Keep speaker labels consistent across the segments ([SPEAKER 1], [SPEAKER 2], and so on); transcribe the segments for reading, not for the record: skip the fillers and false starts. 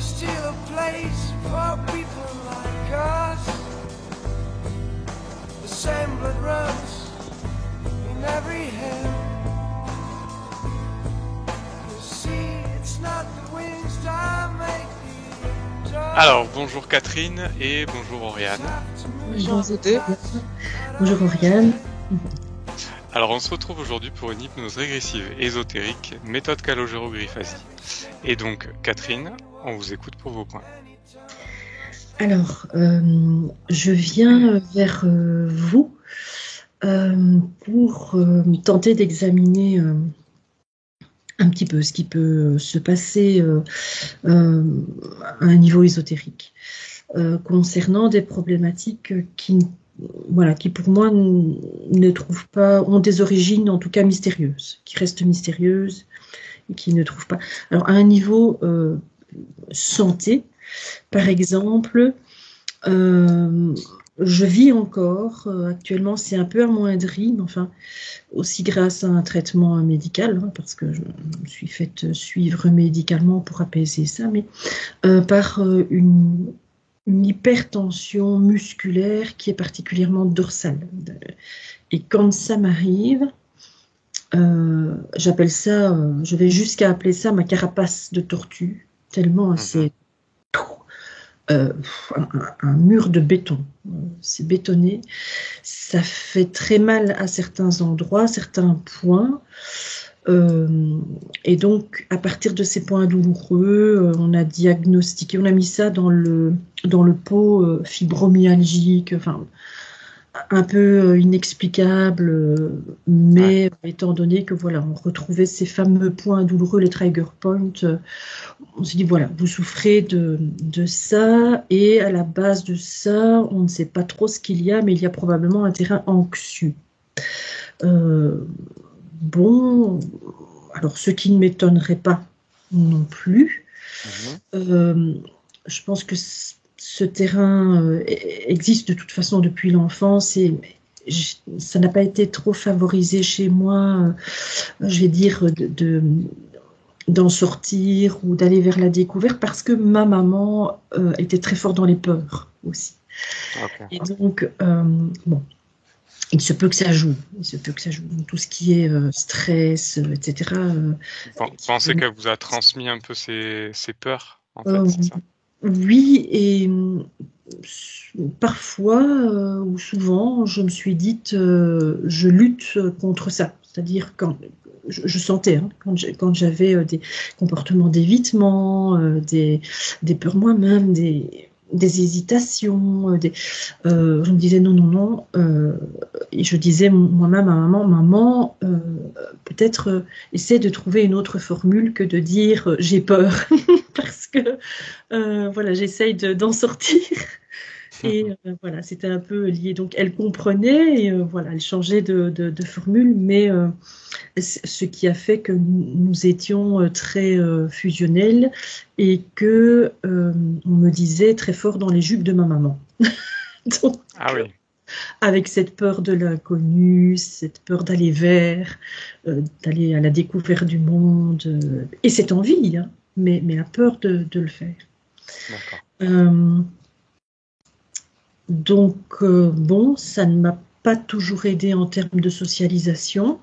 [SPEAKER 1] still a place for people like us. The same blood runs in every hand. You see, it's not the wings that make the dawn.
[SPEAKER 2] Alors, bonjour Catherine et bonjour Oriane.
[SPEAKER 3] Bonjour vous deux. Bonjour Oriane.
[SPEAKER 2] Alors, on se retrouve aujourd'hui pour une hypnose régressive ésotérique, méthode calogéro-griphasie. Et donc, Catherine, on vous écoute pour vos points.
[SPEAKER 3] Alors, je viens vers vous pour tenter d'examiner un petit peu ce qui peut se passer à un niveau ésotérique concernant des problématiques qui pour moi ne trouvent pas, ont des origines en tout cas mystérieuses, qui restent mystérieuses et qui ne trouvent pas. Alors à un niveau santé, par exemple, je vis encore, actuellement c'est un peu amoindri, mais enfin aussi grâce à un traitement médical, parce que je me suis faite suivre médicalement pour apaiser ça, mais par une hypertension musculaire qui est particulièrement dorsale. Et quand ça m'arrive, j'appelle ça, je vais jusqu'à appeler ça ma carapace de tortue, tellement c'est un mur de béton. C'est bétonné. Ça fait très mal à certains endroits, certains points. Et donc, à partir de ces points douloureux, on a diagnostiqué, on a mis ça dans le pot fibromyalgique, enfin, un peu inexplicable, mais étant donné que voilà, on retrouvait ces fameux points douloureux, les trigger points, on s'est dit voilà, vous souffrez de ça, et à la base de ça, on ne sait pas trop ce qu'il y a, mais il y a probablement un terrain anxieux. Bon, alors ce qui ne m'étonnerait pas non plus, je pense que ce terrain existe de toute façon depuis l'enfance et ça n'a pas été trop favorisé chez moi, je vais dire, d'en sortir ou d'aller vers la découverte parce que ma maman était très forte dans les peurs aussi. Okay. Et donc, bon. Il se peut que ça joue. Tout ce qui est stress, etc.
[SPEAKER 2] Vous pensez qu'elle vous a transmis un peu ses peurs, en fait, c'est ça?
[SPEAKER 3] Oui, et parfois, ou souvent, je me suis dite, je lutte contre ça. C'est-à-dire quand je sentais, quand j'avais des comportements d'évitement, des peurs moi-même, des hésitations, je me disais non, et je disais moi-même à maman, peut-être essaie de trouver une autre formule que de dire j'ai peur, parce que voilà, j'essaye d'en sortir. Et voilà, c'était un peu lié. Donc, elle comprenait et voilà, elle changeait de formule, mais ce qui a fait que nous étions très fusionnels et que on me disait très fort dans les jupes de ma maman. Donc,
[SPEAKER 2] oui.
[SPEAKER 3] Avec cette peur de l'inconnu, cette peur d'aller d'aller à la découverte du monde, et cette envie, mais la peur de le faire.
[SPEAKER 2] D'accord.
[SPEAKER 3] Donc, bon, ça ne m'a pas toujours aidée en termes de socialisation,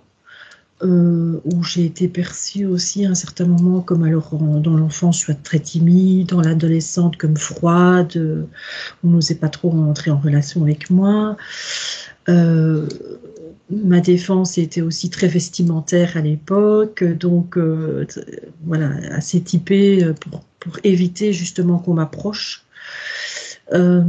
[SPEAKER 3] où j'ai été perçue aussi à un certain moment comme, alors, dans l'enfance, soit très timide, dans l'adolescente comme froide, on n'osait pas trop entrer en relation avec moi. Ma défense était aussi très vestimentaire à l'époque, donc voilà, assez typée pour éviter justement qu'on m'approche. Enfin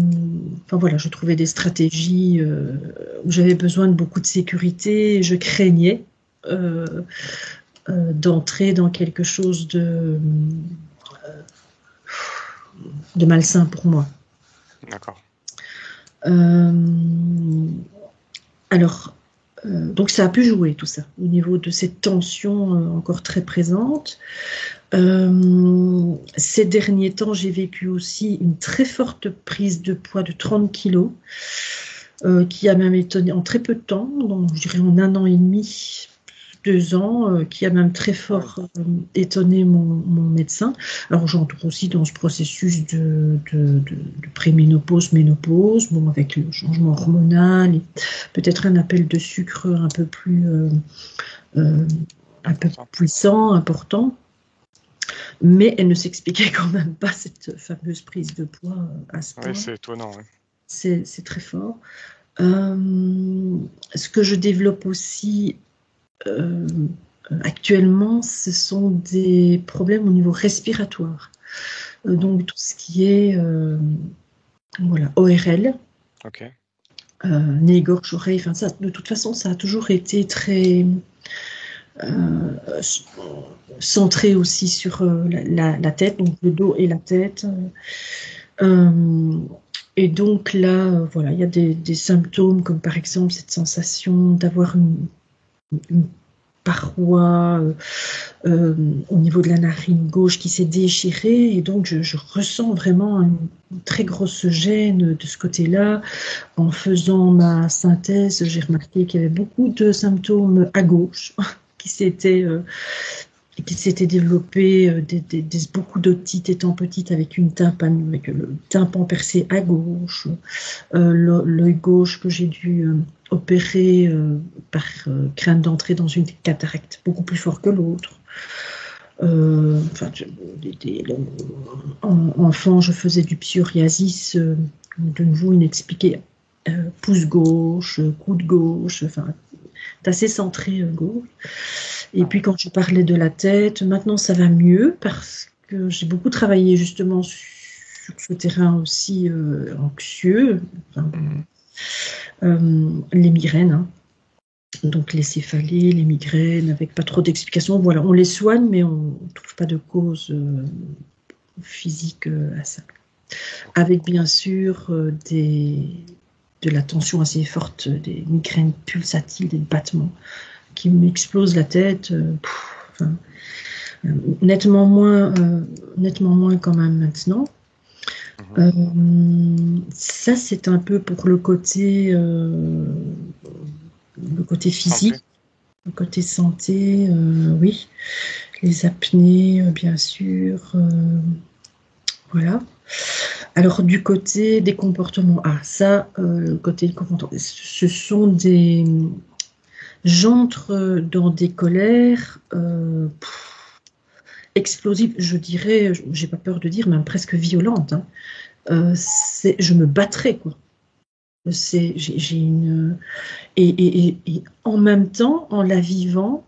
[SPEAKER 3] voilà, je trouvais des stratégies où j'avais besoin de beaucoup de sécurité et je craignais d'entrer dans quelque chose de malsain pour moi.
[SPEAKER 2] D'accord.
[SPEAKER 3] Alors, donc ça a pu jouer tout ça, au niveau de cette tension encore très présente. Ces derniers temps, j'ai vécu aussi une très forte prise de poids de 30 kilos, qui a même étonné en très peu de temps, donc je dirais en 1 an et demi, 2 ans, qui a même très fort étonné mon médecin. Alors j'entre aussi dans ce processus de préménopause, ménopause, bon, avec le changement hormonal, et peut-être un appel de sucre un peu plus puissant, important. Mais elle ne s'expliquait quand même pas cette fameuse prise de poids à ce point.
[SPEAKER 2] Oui, c'est étonnant. Ouais.
[SPEAKER 3] C'est très fort. Ce que je développe aussi actuellement, ce sont des problèmes au niveau respiratoire. Donc tout ce qui est voilà, ORL,
[SPEAKER 2] Ok.
[SPEAKER 3] nez, gorge, oreille, enfin ça, de toute façon, ça a toujours été très centré aussi sur la tête, donc le dos et la tête. Et donc là, voilà, il y a des symptômes comme par exemple cette sensation d'avoir une paroi au niveau de la narine gauche qui s'est déchirée, et donc je ressens vraiment une très grosse gêne de ce côté-là. En faisant ma synthèse, j'ai remarqué qu'il y avait beaucoup de symptômes à gauche qui s'étaient développés, beaucoup d'otites étant petite avec avec le tympan percé à gauche, l'œil gauche que j'ai dû opérer par crainte d'entrer dans une cataracte beaucoup plus fort que l'autre. Enfant, je faisais du psoriasis, de nouveau inexpliqué. Pouce gauche, coude gauche, enfin, c'est assez centré gauche. Et puis quand je parlais de la tête, maintenant ça va mieux parce que j'ai beaucoup travaillé justement sur ce terrain aussi anxieux, enfin, les migraines, hein. Donc les céphalées, les migraines, avec pas trop d'explications. Voilà, on les soigne, mais on ne trouve pas de cause physique à ça. Avec bien sûr de la tension assez forte, des migraines pulsatiles, des battements qui m'explosent la tête. Nettement moins quand même maintenant. Ça, c'est un peu pour le côté physique,
[SPEAKER 2] Santé.
[SPEAKER 3] le côté santé, oui. Les apnées, bien sûr. Voilà. Alors, du côté des comportements, ça, le côté des comportements, ce sont des... J'entre dans des colères explosives, je dirais, j'ai pas peur de dire, même presque violentes. Hein. Je me battrais, quoi. J'ai une... Et en même temps, en la vivant,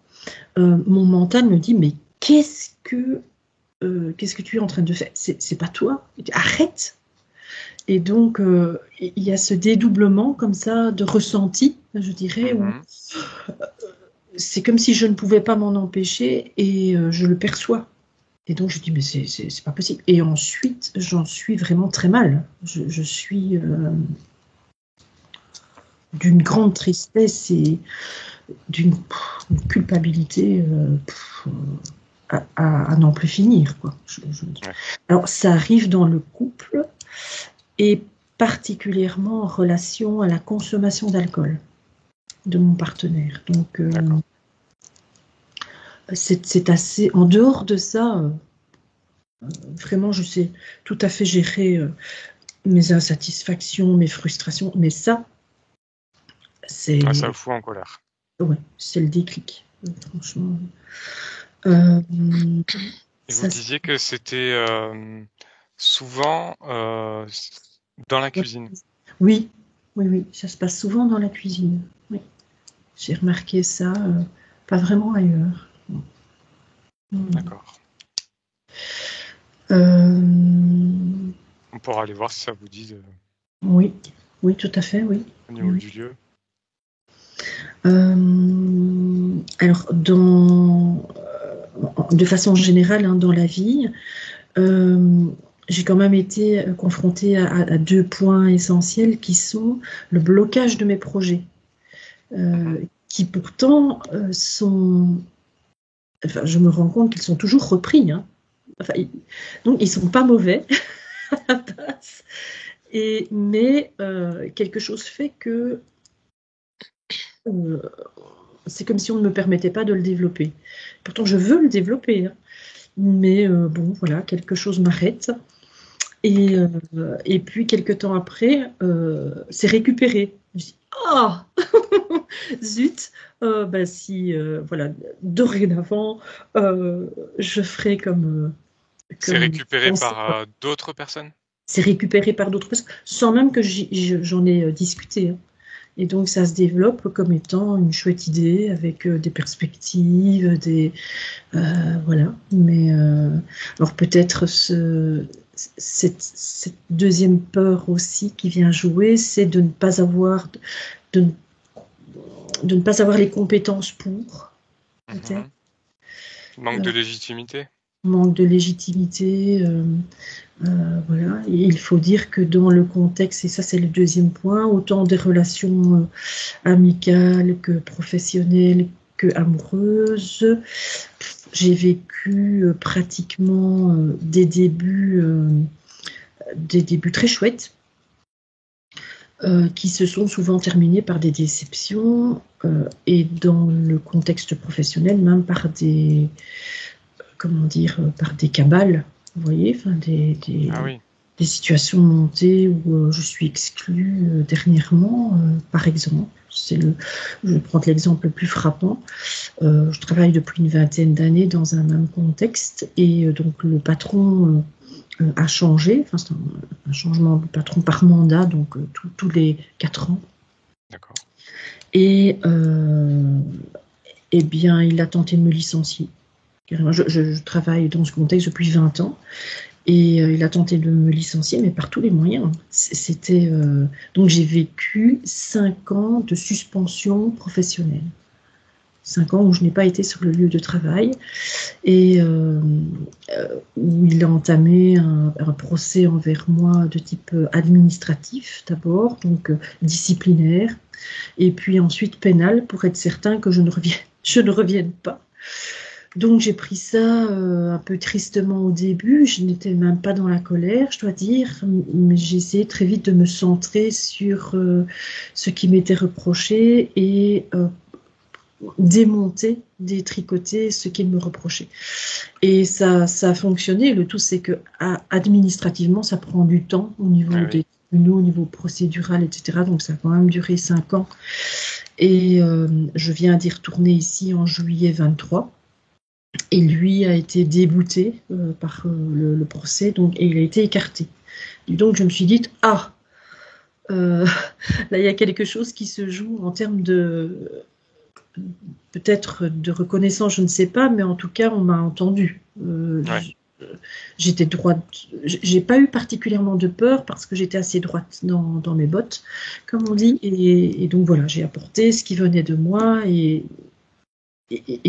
[SPEAKER 3] mon mental me dit, mais qu'est-ce que tu es en train de faire? C'est pas toi. Arrête. Et donc, il y a ce dédoublement comme ça de ressenti, je dirais, où c'est comme si je ne pouvais pas m'en empêcher et je le perçois. Et donc, je dis, mais c'est pas possible. Et ensuite, j'en suis vraiment très mal. Je suis d'une grande tristesse et d'une culpabilité à n'en plus finir, quoi. Alors, ça arrive dans le couple et particulièrement en relation à la consommation d'alcool de mon partenaire. Donc, c'est assez... En dehors de ça, vraiment, je sais tout à fait gérer mes insatisfactions, mes frustrations, mais ça, c'est...
[SPEAKER 2] Ça vous fout en colère.
[SPEAKER 3] Ouais, c'est le déclic, franchement.
[SPEAKER 2] Et vous disiez que c'était souvent dans la cuisine.
[SPEAKER 3] Oui, ça se passe souvent dans la cuisine. Oui. J'ai remarqué ça, pas vraiment ailleurs.
[SPEAKER 2] D'accord.
[SPEAKER 3] On
[SPEAKER 2] pourra aller voir si ça vous dit.
[SPEAKER 3] Oui, tout à fait, oui.
[SPEAKER 2] Au niveau du lieu.
[SPEAKER 3] Alors, de façon générale, hein, dans la vie, j'ai quand même été confrontée à 2 points essentiels qui sont le blocage de mes projets, qui pourtant sont... Enfin, je me rends compte qu'ils sont toujours repris. Hein. Enfin, donc, ils ne sont pas mauvais à la base. Mais quelque chose fait que c'est comme si on ne me permettait pas de le développer. Pourtant, je veux le développer, hein. Mais bon, voilà, quelque chose m'arrête. Et puis, quelques temps après, c'est récupéré. Je me dis, ah, zut, bah si, voilà, dorénavant, je ferai
[SPEAKER 2] C'est
[SPEAKER 3] comme
[SPEAKER 2] récupéré
[SPEAKER 3] pensé.
[SPEAKER 2] par d'autres personnes?
[SPEAKER 3] C'est récupéré par d'autres personnes, sans même que j'en ai discuté, hein. Et donc, ça se développe comme étant une chouette idée, avec des perspectives, voilà. Mais alors peut-être cette deuxième peur aussi qui vient jouer, c'est de ne pas avoir de, de ne pas avoir les compétences pour, peut-être.
[SPEAKER 2] Manque de légitimité?
[SPEAKER 3] Manque de légitimité. Voilà. Et il faut dire que dans le contexte, et ça c'est le deuxième point, autant des relations amicales que professionnelles que amoureuses, j'ai vécu pratiquement des débuts très chouettes, qui se sont souvent terminés par des déceptions, et dans le contexte professionnel, même par des, comment dire, par des cabales, vous voyez, enfin
[SPEAKER 2] Ah oui.
[SPEAKER 3] des situations montées où je suis exclue dernièrement, par exemple. Je vais prendre l'exemple le plus frappant. Je travaille depuis une vingtaine d'années dans un même contexte, et donc le patron a changé. Enfin, c'est un changement de patron par mandat, donc tous les 4 ans.
[SPEAKER 2] D'accord.
[SPEAKER 3] Et eh bien, il a tenté de me licencier. Je travaille dans ce contexte depuis 20 ans. Et il a tenté de me licencier, mais par tous les moyens. C'était donc j'ai vécu 5 ans de suspension professionnelle. 5 ans où je n'ai pas été sur le lieu de travail, et où il a entamé un procès envers moi de type administratif d'abord, donc disciplinaire, et puis ensuite pénal, pour être certain que je ne revienne pas. Donc j'ai pris ça un peu tristement au début. Je n'étais même pas dans la colère, je dois dire, mais j'ai essayé très vite de me centrer sur ce qui m'était reproché, et démonter, détricoter ce qu'il me reprochait. Et ça a fonctionné. Le tout, c'est que administrativement, ça prend du temps au niveau des tribunaux, au niveau procédural, etc. Donc ça a quand même duré 5 ans. Et je viens d'y retourner ici en juillet 23. Et lui a été débouté par le procès, et il a été écarté. Et donc je me suis dit, là il y a quelque chose qui se joue en termes de, peut-être de reconnaissance, je ne sais pas, mais en tout cas on m'a entendu. J'étais droite, j'ai pas eu particulièrement de peur parce que j'étais assez droite dans mes bottes, comme on dit, et donc voilà, j'ai apporté ce qui venait de moi, et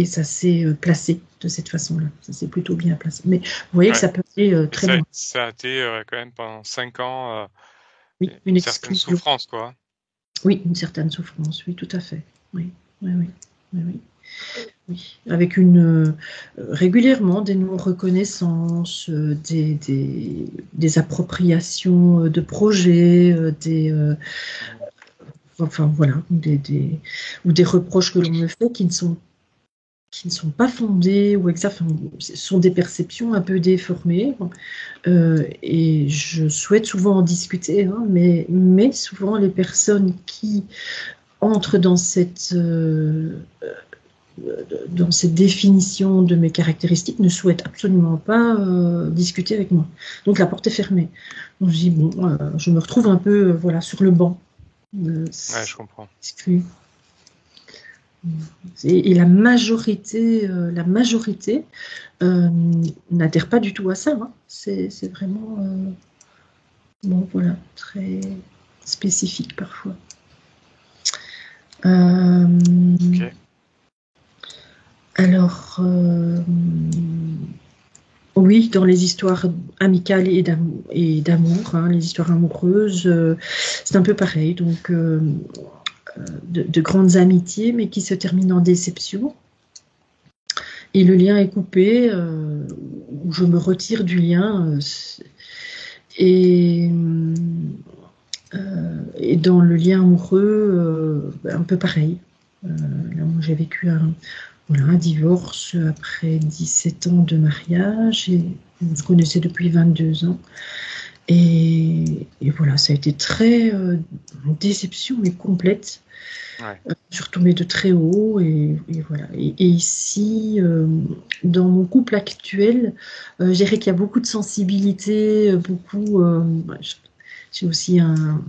[SPEAKER 3] ça s'est placé de cette façon-là. Ça s'est plutôt bien placé. Mais vous voyez que ça peut aller très loin.
[SPEAKER 2] Ça a été quand même pendant 5 ans
[SPEAKER 3] oui,
[SPEAKER 2] une certaine souffrance, quoi.
[SPEAKER 3] Oui, une certaine souffrance, oui, tout à fait. Oui. Avec régulièrement des non-reconnaissances, des appropriations de projets, enfin voilà, ou des reproches que l'on me fait qui ne sont pas fondées, ou exact, ce sont des perceptions un peu déformées, et je souhaite souvent en discuter, hein, mais souvent les personnes qui entrent dans cette définition de mes caractéristiques ne souhaitent absolument pas discuter avec moi. Donc la porte est fermée. Donc je dis, bon, je me retrouve un peu voilà, sur le banc.
[SPEAKER 2] Je comprends.
[SPEAKER 3] Exclu. Et la majorité n'adhère pas du tout à ça, hein. C'est vraiment bon, voilà, très spécifique parfois.
[SPEAKER 2] Okay.
[SPEAKER 3] Alors, oui, dans les histoires amicales et d'amour, hein, les histoires amoureuses, c'est un peu pareil. Donc, de grandes amitiés, mais qui se terminent en déception. Et le lien est coupé, où je me retire du lien. Et dans le lien amoureux, un peu pareil. Là, moi, j'ai vécu un divorce après 17 ans de mariage et on se connaissait depuis 22 ans. Et voilà, ça a été très déception, mais complète.
[SPEAKER 2] Ouais.
[SPEAKER 3] Je suis retombée de très haut et voilà. Et ici, dans mon couple actuel, je dirais qu'il y a beaucoup de sensibilité, beaucoup. J'ai aussi un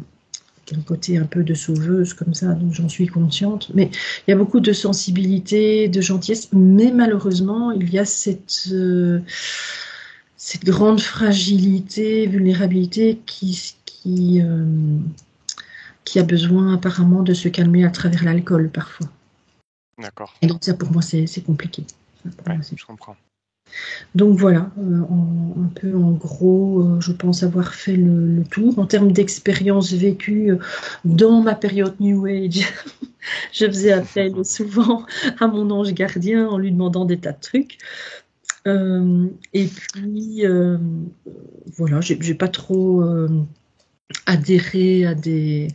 [SPEAKER 3] côté un peu de sauveuse comme ça, donc j'en suis consciente. Mais il y a beaucoup de sensibilité, de gentillesse, mais malheureusement, il y a cette grande fragilité, vulnérabilité qui a besoin apparemment de se calmer à travers l'alcool parfois.
[SPEAKER 2] D'accord.
[SPEAKER 3] Et donc ça pour moi c'est compliqué.
[SPEAKER 2] Ouais, je comprends.
[SPEAKER 3] Donc voilà, un peu en gros, je pense avoir fait le tour. En termes d'expérience vécue dans ma période New Age, je faisais appel souvent à mon ange gardien en lui demandant des tas de trucs. Et puis, voilà, j'ai pas trop adhéré à des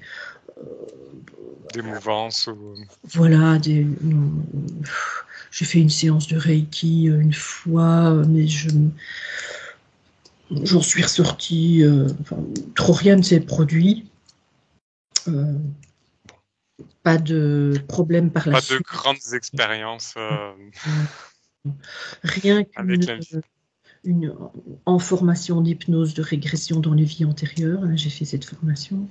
[SPEAKER 2] mouvances ou...
[SPEAKER 3] Voilà, non, j'ai fait une séance de Reiki une fois, mais j'en suis ressortie, enfin, trop rien ne s'est produit. Pas de problème par la
[SPEAKER 2] Pas de
[SPEAKER 3] suite.
[SPEAKER 2] grandes expériences
[SPEAKER 3] Rien
[SPEAKER 2] avec la vie.
[SPEAKER 3] qu'une en formation d'hypnose de régression dans les vies antérieures. Hein, j'ai fait cette formation.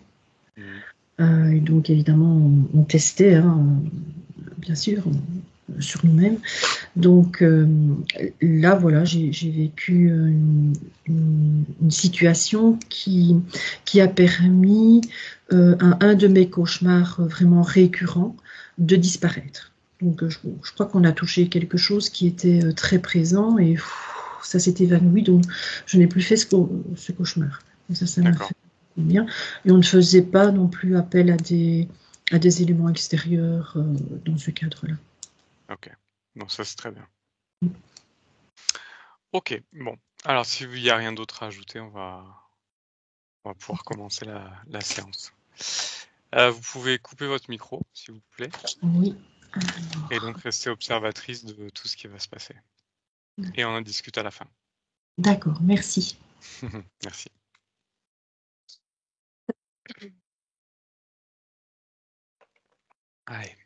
[SPEAKER 3] Et donc, évidemment, on testait, hein, bien sûr, sur nous-mêmes. Donc là, voilà, j'ai vécu une situation qui a permis à un de mes cauchemars vraiment récurrents de disparaître. Donc je crois qu'on a touché quelque chose qui était très présent et ça s'est évanoui. Donc je n'ai plus fait ce cauchemar. Et ça m'a fait bien. Et on ne faisait pas non plus appel à des éléments extérieurs dans ce cadre-là.
[SPEAKER 2] Ok, donc ça c'est très bien. Ok, bon. Alors s'il n'y a rien d'autre à ajouter, on va pouvoir commencer la séance. Vous pouvez couper votre micro, s'il vous plaît.
[SPEAKER 3] Oui.
[SPEAKER 2] Et donc rester observatrice de tout ce qui va se passer. Et on en discute à la fin.
[SPEAKER 3] D'accord, merci.
[SPEAKER 2] Merci. Allez.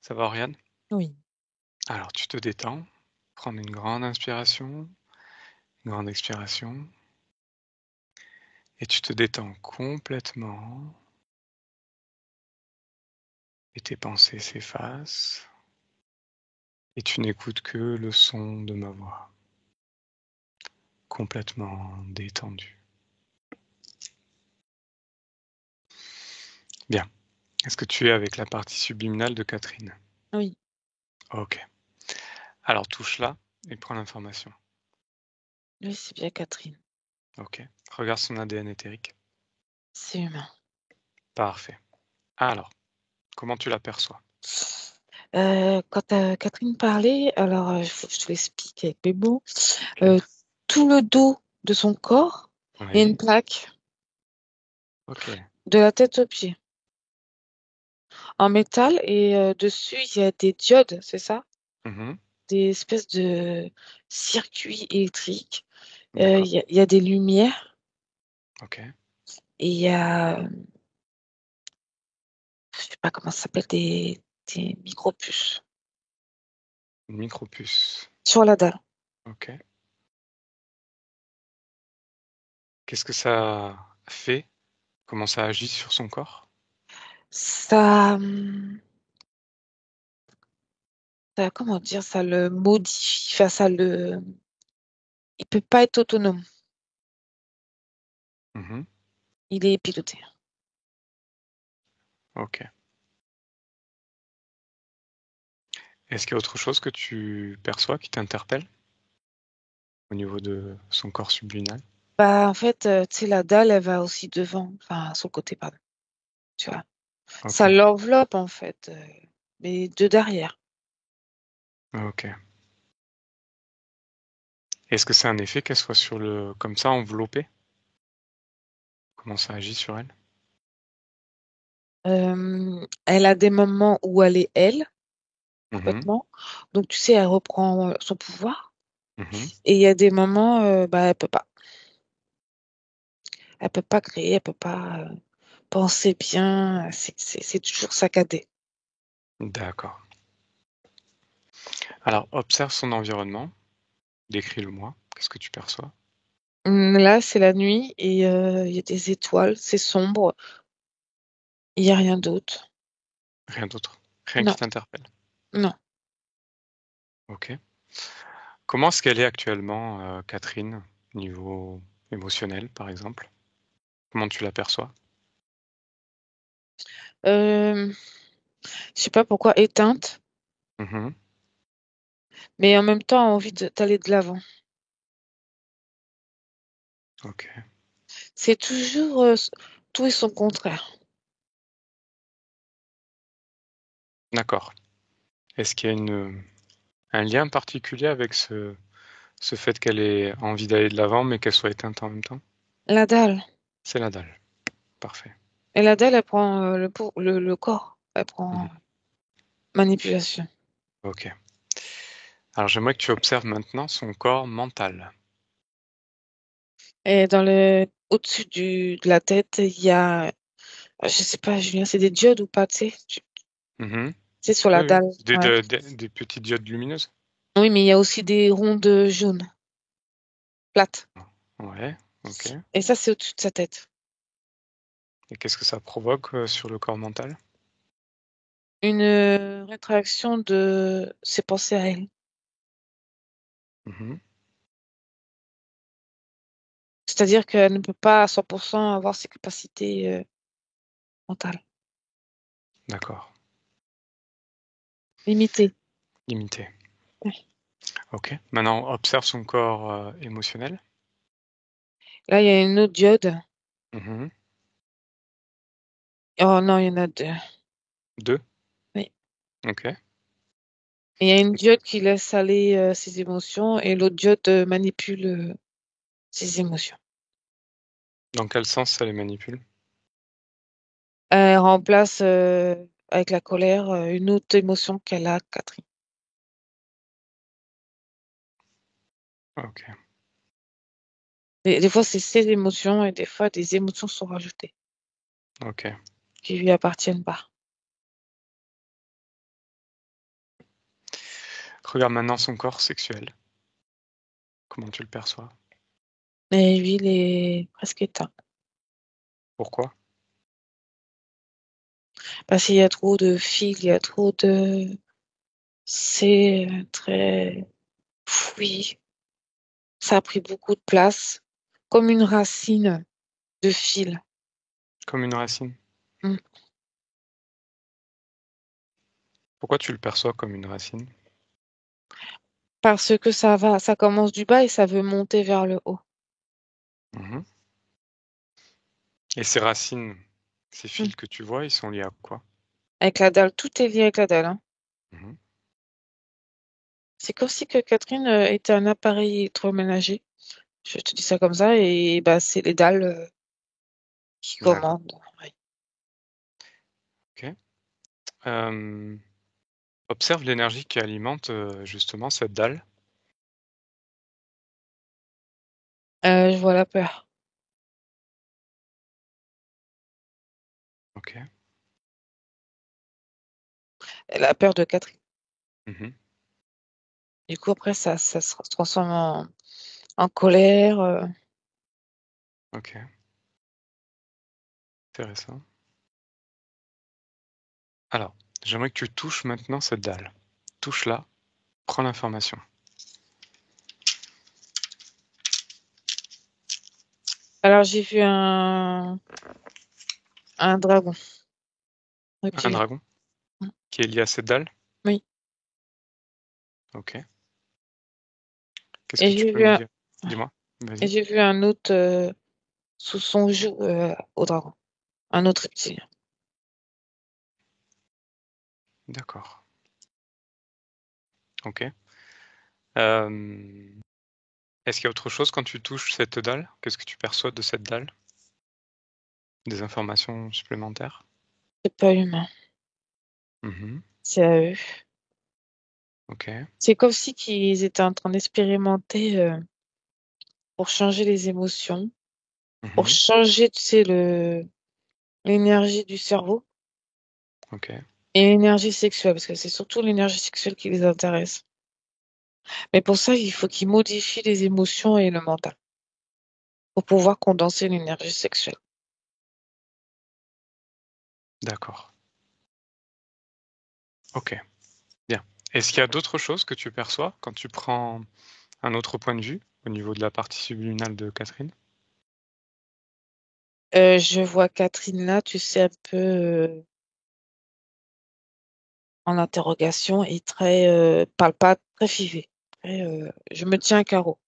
[SPEAKER 2] Ça va, Oriane?
[SPEAKER 4] Oui.
[SPEAKER 2] Alors, tu te détends. Prendre une grande inspiration, une grande expiration. Et tu te détends complètement. Et tes pensées s'effacent. Et tu n'écoutes que le son de ma voix. Complètement détendu. Bien. Est-ce que tu es avec la partie subliminale de Catherine?
[SPEAKER 4] Oui.
[SPEAKER 2] Ok. Alors, touche là et prends l'information.
[SPEAKER 4] Oui, c'est bien Catherine.
[SPEAKER 2] Ok. Regarde son ADN éthérique.
[SPEAKER 4] C'est humain.
[SPEAKER 2] Parfait. Alors, comment tu l'aperçois?
[SPEAKER 4] Quand Catherine parlait, alors faut que je te l'explique avec mes mots.
[SPEAKER 2] Ok.
[SPEAKER 4] Tout le dos de son corps, il y a
[SPEAKER 2] Oui.
[SPEAKER 4] une plaque
[SPEAKER 2] Ok.
[SPEAKER 4] de la tête aux pieds en métal et dessus il y a des diodes, c'est ça?
[SPEAKER 2] Mhm.
[SPEAKER 4] Des espèces de circuits électriques.
[SPEAKER 2] D'accord.
[SPEAKER 4] Il y a des lumières
[SPEAKER 2] Ok.
[SPEAKER 4] et il y a, je sais pas comment ça s'appelle, des micro-puces
[SPEAKER 2] Une micropuce.
[SPEAKER 4] sur la dalle.
[SPEAKER 2] Ok. Qu'est-ce que ça fait? Comment ça agit sur son corps?
[SPEAKER 4] Ça, comment dire, ça le modifie, enfin, il peut pas être autonome.
[SPEAKER 2] Mhm.
[SPEAKER 4] Il est piloté.
[SPEAKER 2] Ok. Est-ce qu'il y a autre chose que tu perçois qui t'interpelle au niveau de son corps subliminal?
[SPEAKER 4] Bah, en fait, tu sais, la dalle, elle va aussi devant, enfin, sur le côté, pardon. Tu vois.
[SPEAKER 2] Ok.
[SPEAKER 4] Ça l'enveloppe, en fait, mais de derrière.
[SPEAKER 2] Ok. Est-ce que c'est un effet qu'elle soit comme ça, enveloppée? Comment ça agit sur elle?
[SPEAKER 4] Elle a des moments où elle est elle,
[SPEAKER 2] Mhm,
[SPEAKER 4] complètement. Donc, tu sais, elle reprend son pouvoir.
[SPEAKER 2] mhm.
[SPEAKER 4] Et il y a des moments, bah, elle peut pas. Elle peut pas créer, elle peut pas penser bien. C'est toujours saccadé.
[SPEAKER 2] D'accord. Alors, observe son environnement. Décris-le-moi. Qu'est-ce que tu perçois?
[SPEAKER 4] Là, c'est la nuit et il y a des étoiles, c'est sombre, il n'y a rien d'autre.
[SPEAKER 2] Rien d'autre. Rien
[SPEAKER 4] Non,
[SPEAKER 2] qui t'interpelle.
[SPEAKER 4] non.
[SPEAKER 2] Ok. Comment est-ce qu'elle est actuellement, Catherine, niveau émotionnel, par exemple? Comment tu l'aperçois?
[SPEAKER 4] Euh, je sais pas pourquoi éteinte,
[SPEAKER 2] Mhm.
[SPEAKER 4] mais en même temps envie d'aller de l'avant.
[SPEAKER 2] Ok.
[SPEAKER 4] C'est toujours tout et son contraire.
[SPEAKER 2] D'accord. Est-ce qu'il y a un lien particulier avec ce fait qu'elle ait envie d'aller de l'avant, mais qu'elle soit éteinte en même temps?
[SPEAKER 4] La dalle.
[SPEAKER 2] C'est la dalle. Parfait.
[SPEAKER 4] Et la dalle, elle prend le corps. Elle
[SPEAKER 2] Mhm.
[SPEAKER 4] prend manipulation.
[SPEAKER 2] Ok. Alors j'aimerais que tu observes maintenant son corps mental.
[SPEAKER 4] Et au-dessus de la tête, il y a, je sais pas, Julien, c'est des diodes ou pas, tu sais,
[SPEAKER 2] Mhm.
[SPEAKER 4] c'est sur
[SPEAKER 2] Oui,
[SPEAKER 4] la
[SPEAKER 2] oui.
[SPEAKER 4] dalle. Ouais.
[SPEAKER 2] Des petites diodes lumineuses?
[SPEAKER 4] Oui, mais il y a aussi des rondes jaunes, plates.
[SPEAKER 2] Ouais. Ok.
[SPEAKER 4] Et ça, c'est au-dessus de sa tête.
[SPEAKER 2] Et qu'est-ce que ça provoque sur le corps mental?
[SPEAKER 4] Une rétraction de ses pensées à elle.
[SPEAKER 2] Mhm.
[SPEAKER 4] C'est-à-dire qu'elle ne peut pas à 100% avoir ses capacités mentales.
[SPEAKER 2] D'accord.
[SPEAKER 4] Limitées.
[SPEAKER 2] Limité.
[SPEAKER 4] Ouais.
[SPEAKER 2] Ok. Maintenant, observe son corps émotionnel.
[SPEAKER 4] Là, il y a une autre diode.
[SPEAKER 2] Mhm.
[SPEAKER 4] Oh non, il y en a deux.
[SPEAKER 2] Deux.
[SPEAKER 4] Oui.
[SPEAKER 2] Ok.
[SPEAKER 4] Il y a une diode qui laisse aller ses émotions et l'autre diode manipule ses émotions.
[SPEAKER 2] Dans quel sens ça les manipule?
[SPEAKER 4] Elle remplace avec la colère une autre émotion qu'elle a, Catherine.
[SPEAKER 2] Ok.
[SPEAKER 4] Des fois, c'est ses émotions et des fois, des émotions sont rajoutées
[SPEAKER 2] Ok.
[SPEAKER 4] qui lui appartiennent pas.
[SPEAKER 2] Regarde maintenant son corps sexuel. Comment tu le perçois?
[SPEAKER 4] Et lui, il est presque éteint.
[SPEAKER 2] Pourquoi?
[SPEAKER 4] Parce qu'il y a trop de fils, il y a trop de... C'est très... Oui, ça a pris beaucoup de place, comme une racine de fil.
[SPEAKER 2] Comme une racine.
[SPEAKER 4] Mm.
[SPEAKER 2] Pourquoi tu le perçois comme une racine?
[SPEAKER 4] Parce que ça commence du bas et ça veut monter vers le haut.
[SPEAKER 2] Mhm. Et ces racines, ces
[SPEAKER 4] Mm.
[SPEAKER 2] fils que tu vois, ils sont liés à quoi?
[SPEAKER 4] Avec la dalle, tout est lié avec la dalle, hein.
[SPEAKER 2] Mhm.
[SPEAKER 4] C'est comme si que Catherine était un appareil électroménager. Je te dis ça comme ça et bah c'est les dalles qui
[SPEAKER 2] D'accord.
[SPEAKER 4] commandent. Ouais.
[SPEAKER 2] Ok. Euh, observe l'énergie qui alimente justement cette dalle.
[SPEAKER 4] Je vois la peur.
[SPEAKER 2] Ok.
[SPEAKER 4] La peur de Catherine.
[SPEAKER 2] Mhm.
[SPEAKER 4] Du coup, après, ça se transforme en colère.
[SPEAKER 2] Ok. Intéressant. Alors, j'aimerais que tu touches maintenant cette dalle. Touche-la, prends l'information.
[SPEAKER 4] Alors, j'ai vu un dragon.
[SPEAKER 2] Un
[SPEAKER 4] Ok.
[SPEAKER 2] dragon
[SPEAKER 4] Mm.
[SPEAKER 2] qui est lié à cette dalle?
[SPEAKER 4] Oui.
[SPEAKER 2] Ok. Qu'est-ce
[SPEAKER 4] Et
[SPEAKER 2] que tu
[SPEAKER 4] j'ai
[SPEAKER 2] peux
[SPEAKER 4] vu
[SPEAKER 2] me
[SPEAKER 4] un,
[SPEAKER 2] dire? Dis-moi.
[SPEAKER 4] et
[SPEAKER 2] Vas-y.
[SPEAKER 4] j'ai vu un autre sous son joug au dragon. Un autre reptilien.
[SPEAKER 2] D'accord. Ok. Euh, est-ce qu'il y a autre chose quand tu touches cette dalle? Qu'est-ce que tu perçois de cette dalle? Des informations supplémentaires?
[SPEAKER 4] C'est pas humain.
[SPEAKER 2] Mhm.
[SPEAKER 4] C'est à eux.
[SPEAKER 2] Ok.
[SPEAKER 4] C'est comme si qu'ils étaient en train d'expérimenter pour changer les émotions, pour
[SPEAKER 2] Mhm.
[SPEAKER 4] changer, tu sais, l'énergie du cerveau
[SPEAKER 2] Ok.
[SPEAKER 4] et l'énergie sexuelle, parce que c'est surtout l'énergie sexuelle qui les intéresse. Mais pour ça, il faut qu'ils modifient les émotions et le mental pour pouvoir condenser l'énergie sexuelle.
[SPEAKER 2] D'accord. Ok. Bien. Est-ce qu'il y a d'autres choses que tu perçois quand tu prends un autre point de vue au niveau de la partie subliminale de Catherine?
[SPEAKER 4] Je vois Catherine là, tu sais, un peu en interrogation et très, parle pas, très figée. Je me tiens à carreau.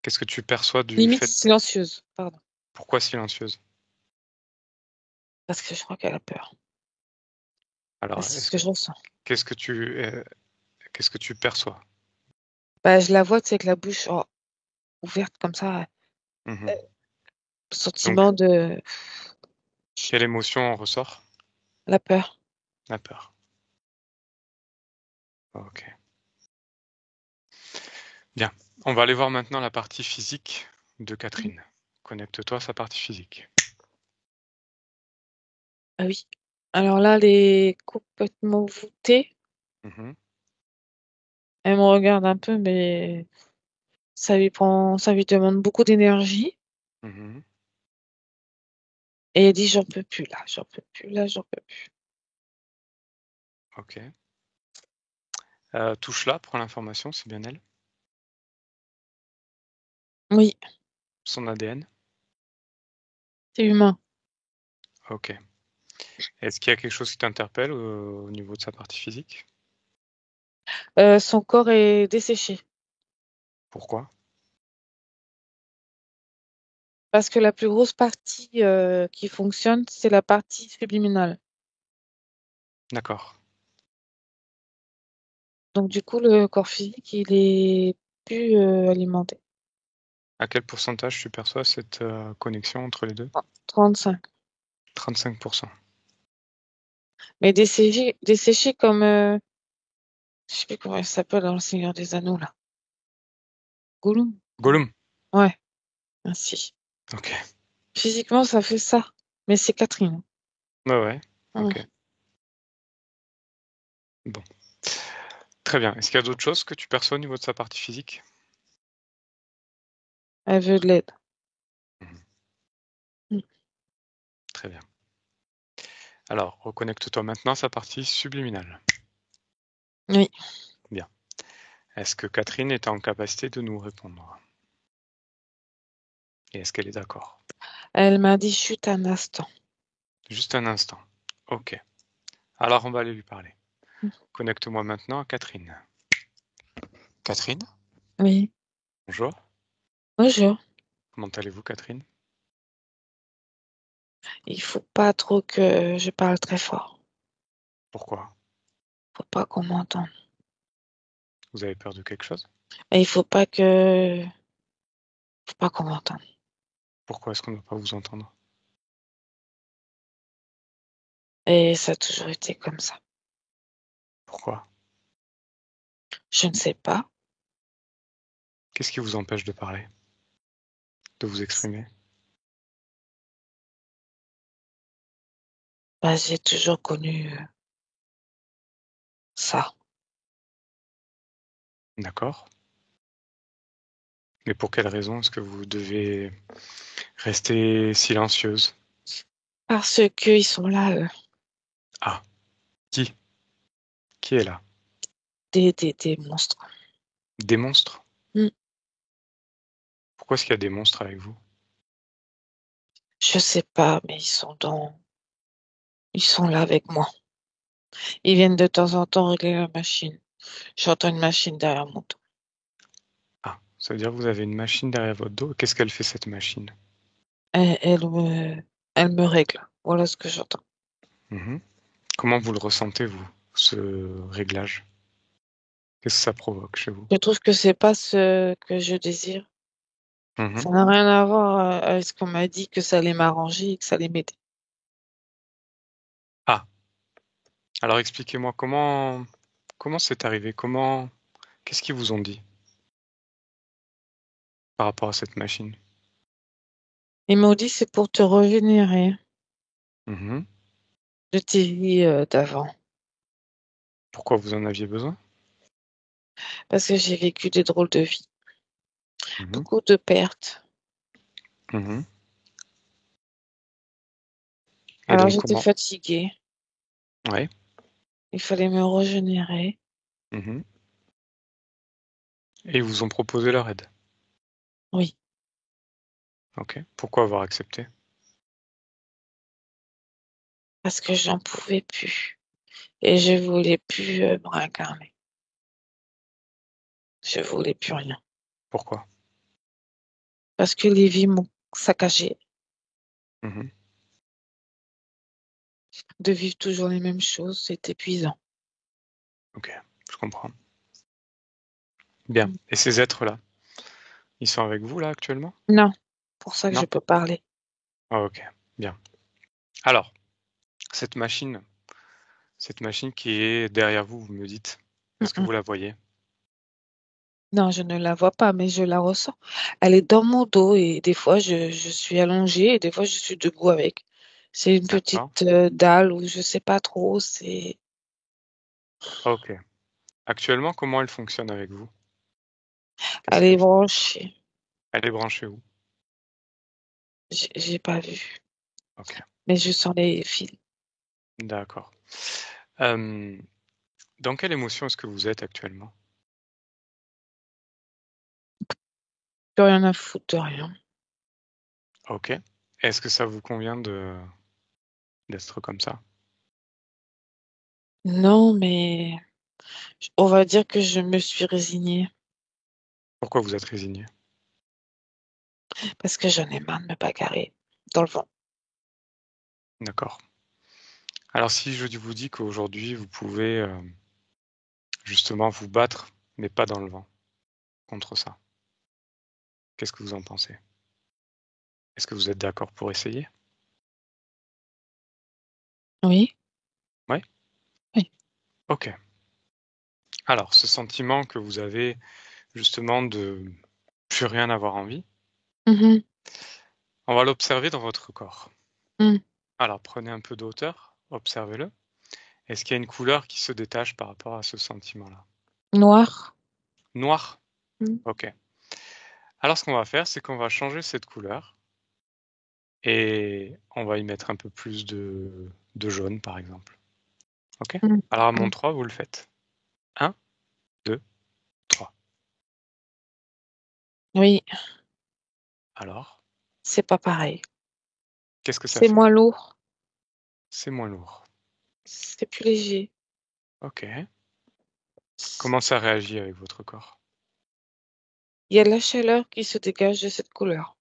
[SPEAKER 2] Qu'est-ce que tu perçois du
[SPEAKER 4] Limite
[SPEAKER 2] fait...
[SPEAKER 4] silencieuse, pardon,
[SPEAKER 2] Pourquoi silencieuse?
[SPEAKER 4] parce que je crois qu'elle a peur. Enfin,
[SPEAKER 2] Alors,
[SPEAKER 4] c'est ce que je ressens.
[SPEAKER 2] qu'est-ce que qu'est-ce que tu perçois?
[SPEAKER 4] Bah, je la vois, tu sais, avec la bouche ouverte comme ça,
[SPEAKER 2] Mhm.
[SPEAKER 4] euh,
[SPEAKER 2] Donc,
[SPEAKER 4] sentiment de
[SPEAKER 2] quelle émotion en ressort?
[SPEAKER 4] la peur.
[SPEAKER 2] La peur. Ok. Bien. On va aller voir maintenant la partie physique de Catherine. Connecte-toi à sa partie physique.
[SPEAKER 4] Ah oui. Alors là, elle est complètement voûtée.
[SPEAKER 2] Mhm.
[SPEAKER 4] Elle me regarde un peu, mais ça lui demande beaucoup d'énergie.
[SPEAKER 2] Mhm.
[SPEAKER 4] Et elle dit, j'en peux plus là, j'en peux plus là, j'en peux plus.
[SPEAKER 2] Ok. Touche là, prends l'information, c'est bien elle.
[SPEAKER 4] Oui,
[SPEAKER 2] Son ADN.
[SPEAKER 4] c'est humain.
[SPEAKER 2] Ok. Est-ce qu'il y a quelque chose qui t'interpelle au niveau de sa partie physique?
[SPEAKER 4] Son corps est desséché.
[SPEAKER 2] Pourquoi?
[SPEAKER 4] Parce que la plus grosse partie qui fonctionne, c'est la partie subliminale.
[SPEAKER 2] D'accord.
[SPEAKER 4] Donc du coup, le corps physique, il est plus alimenté.
[SPEAKER 2] À quel pourcentage tu perçois cette connexion entre les deux?
[SPEAKER 4] 35.
[SPEAKER 2] 35%.
[SPEAKER 4] Mais desséché comme, je sais plus comment il s'appelle dans Le Seigneur des Anneaux, là. Gollum.
[SPEAKER 2] Gollum.
[SPEAKER 4] Ouais, ainsi.
[SPEAKER 2] Ok.
[SPEAKER 4] Physiquement, ça fait ça. Mais c'est Catherine.
[SPEAKER 2] Ouais, ouais.
[SPEAKER 4] Hum.
[SPEAKER 2] Ok. Bon. Très bien. Est-ce qu'il y a d'autres choses que tu perçois au niveau de sa partie physique?
[SPEAKER 4] Elle veut de l'aide.
[SPEAKER 2] Mhm.
[SPEAKER 4] Hum.
[SPEAKER 2] Très bien. Alors, reconnecte-toi maintenant à sa partie subliminale.
[SPEAKER 4] Oui.
[SPEAKER 2] Bien. Est-ce que Catherine est en capacité de nous répondre? Et est-ce qu'elle est d'accord?
[SPEAKER 4] Elle m'a dit chute un instant.
[SPEAKER 2] Juste un instant. Ok. Alors, on va aller lui parler.
[SPEAKER 4] Hum.
[SPEAKER 2] Connecte-moi maintenant à Catherine. Catherine?
[SPEAKER 4] Oui.
[SPEAKER 2] Bonjour.
[SPEAKER 4] Bonjour.
[SPEAKER 2] Comment allez-vous, Catherine?
[SPEAKER 4] Il faut pas trop que je parle très fort.
[SPEAKER 2] Pourquoi?
[SPEAKER 4] Faut pas qu'on m'entende.
[SPEAKER 2] Vous avez peur de quelque chose?
[SPEAKER 4] Et faut pas qu'on m'entende.
[SPEAKER 2] Pourquoi est-ce qu'on ne va pas vous entendre?
[SPEAKER 4] Et ça a toujours été comme ça.
[SPEAKER 2] Pourquoi?
[SPEAKER 4] Je ne sais pas.
[SPEAKER 2] Qu'est-ce qui vous empêche de parler, de vous exprimer?
[SPEAKER 4] Bah, j'ai toujours connu ça.
[SPEAKER 2] D'accord. Mais pour quelle raison est-ce que vous devez rester silencieuse?
[SPEAKER 4] Parce qu'ils sont là,
[SPEAKER 2] Ah, qui? Qui est là?
[SPEAKER 4] des monstres.
[SPEAKER 2] Des monstres?
[SPEAKER 4] Hmm.
[SPEAKER 2] Pourquoi est-ce qu'il y a des monstres avec vous?
[SPEAKER 4] Je sais pas, mais ils sont là avec moi. Ils viennent de temps en temps régler la machine. J'entends une machine derrière mon dos.
[SPEAKER 2] Ah, ça veut dire que vous avez une machine derrière votre dos. Qu'est-ce qu'elle fait cette machine?
[SPEAKER 4] Elle, elle me, elle me règle. Voilà ce que j'entends.
[SPEAKER 2] Mhm. Comment vous le ressentez, vous, ce réglage? Qu'est-ce que ça provoque chez vous?
[SPEAKER 4] Je trouve que c'est pas ce que je désire.
[SPEAKER 2] Mhm.
[SPEAKER 4] Ça n'a rien à voir avec ce qu'on m'a dit que ça allait m'arranger et que ça allait m'aider.
[SPEAKER 2] Ah, alors expliquez-moi comment c'est arrivé, qu'est-ce qu'ils vous ont dit par rapport à cette machine?
[SPEAKER 4] Ils m'ont dit c'est pour te régénérer
[SPEAKER 2] Mhm.
[SPEAKER 4] de tes vies d'avant.
[SPEAKER 2] Pourquoi vous en aviez besoin?
[SPEAKER 4] Parce que j'ai vécu des drôles de vie,
[SPEAKER 2] Mhm.
[SPEAKER 4] beaucoup de pertes.
[SPEAKER 2] Mhm. Et
[SPEAKER 4] Alors
[SPEAKER 2] donc
[SPEAKER 4] j'étais
[SPEAKER 2] comment?
[SPEAKER 4] fatiguée.
[SPEAKER 2] Ouais.
[SPEAKER 4] Il fallait me régénérer.
[SPEAKER 2] Mhm. Et ils vous ont proposé leur aide.
[SPEAKER 4] Oui,
[SPEAKER 2] Ok. Pourquoi avoir accepté?
[SPEAKER 4] parce que j'en pouvais plus. Et je voulais plus me réincarner. Je voulais plus rien.
[SPEAKER 2] Pourquoi?
[SPEAKER 4] Parce que les vies m'ont saccagé.
[SPEAKER 2] Mhm.
[SPEAKER 4] De vivre toujours les mêmes choses, c'est épuisant.
[SPEAKER 2] Ok, je comprends. Bien. Et ces êtres-là, ils sont avec vous là actuellement?
[SPEAKER 4] Non, pour ça que je
[SPEAKER 2] Non?
[SPEAKER 4] peux parler.
[SPEAKER 2] Ah, ok, bien. Alors, cette machine, qui est derrière vous, vous me dites, est-ce que
[SPEAKER 4] Mm-mm.
[SPEAKER 2] vous la voyez?
[SPEAKER 4] Non, je ne la vois pas, mais je la ressens. Elle est dans mon dos et des fois je suis allongée et des fois je suis debout avec. C'est une
[SPEAKER 2] D'accord.
[SPEAKER 4] petite dalle ou je sais pas trop.
[SPEAKER 2] Ok. Actuellement, comment elle fonctionne avec vous? Qu'est-ce
[SPEAKER 4] Elle est
[SPEAKER 2] qu'elle fait?
[SPEAKER 4] branchée.
[SPEAKER 2] Elle est branchée où?
[SPEAKER 4] J'ai pas vu,
[SPEAKER 2] Ok,
[SPEAKER 4] mais je sens les fils.
[SPEAKER 2] d'accord. Euh, dans quelle émotion est-ce que vous êtes actuellement?
[SPEAKER 4] Plus rien à foutre de rien.
[SPEAKER 2] Ok. Est-ce que ça vous convient d'être comme ça?
[SPEAKER 4] Non, mais on va dire que je me suis résignée
[SPEAKER 2] Pourquoi vous êtes résigné?
[SPEAKER 4] parce que j'en ai marre de me bagarrer dans le vent.
[SPEAKER 2] D'accord. Alors si je vous dis qu'aujourd'hui vous pouvez justement vous battre, mais pas dans le vent, contre ça, qu'est-ce que vous en pensez? Est-ce que vous êtes d'accord pour essayer?
[SPEAKER 4] Oui,
[SPEAKER 2] Oui?
[SPEAKER 4] oui.
[SPEAKER 2] Ok. Alors ce sentiment que vous avez justement de plus rien avoir envie,
[SPEAKER 4] Mhm,
[SPEAKER 2] on va l'observer dans votre corps.
[SPEAKER 4] mhm.
[SPEAKER 2] Alors prenez un peu de hauteur, observez-le. Est-ce qu'il y a une couleur qui se détache par rapport à ce sentiment-là?
[SPEAKER 4] Noir.
[SPEAKER 2] Noir?
[SPEAKER 4] Mhm.
[SPEAKER 2] Ok. Alors ce qu'on va faire, c'est qu'on va changer cette couleur et on va y mettre un peu plus de jaune, par exemple. Ok?
[SPEAKER 4] Mhm.
[SPEAKER 2] Alors à mon
[SPEAKER 4] Mhm.
[SPEAKER 2] 3, vous le faites. 1, 2, 3.
[SPEAKER 4] Oui,
[SPEAKER 2] Alors,
[SPEAKER 4] c'est pas pareil.
[SPEAKER 2] qu'est-ce que ça
[SPEAKER 4] C'est
[SPEAKER 2] fait?
[SPEAKER 4] moins lourd,
[SPEAKER 2] C'est moins lourd.
[SPEAKER 4] c'est plus léger.
[SPEAKER 2] Ok. Comment ça réagit avec votre corps?
[SPEAKER 4] Il y a de la chaleur qui se dégage de cette couleur.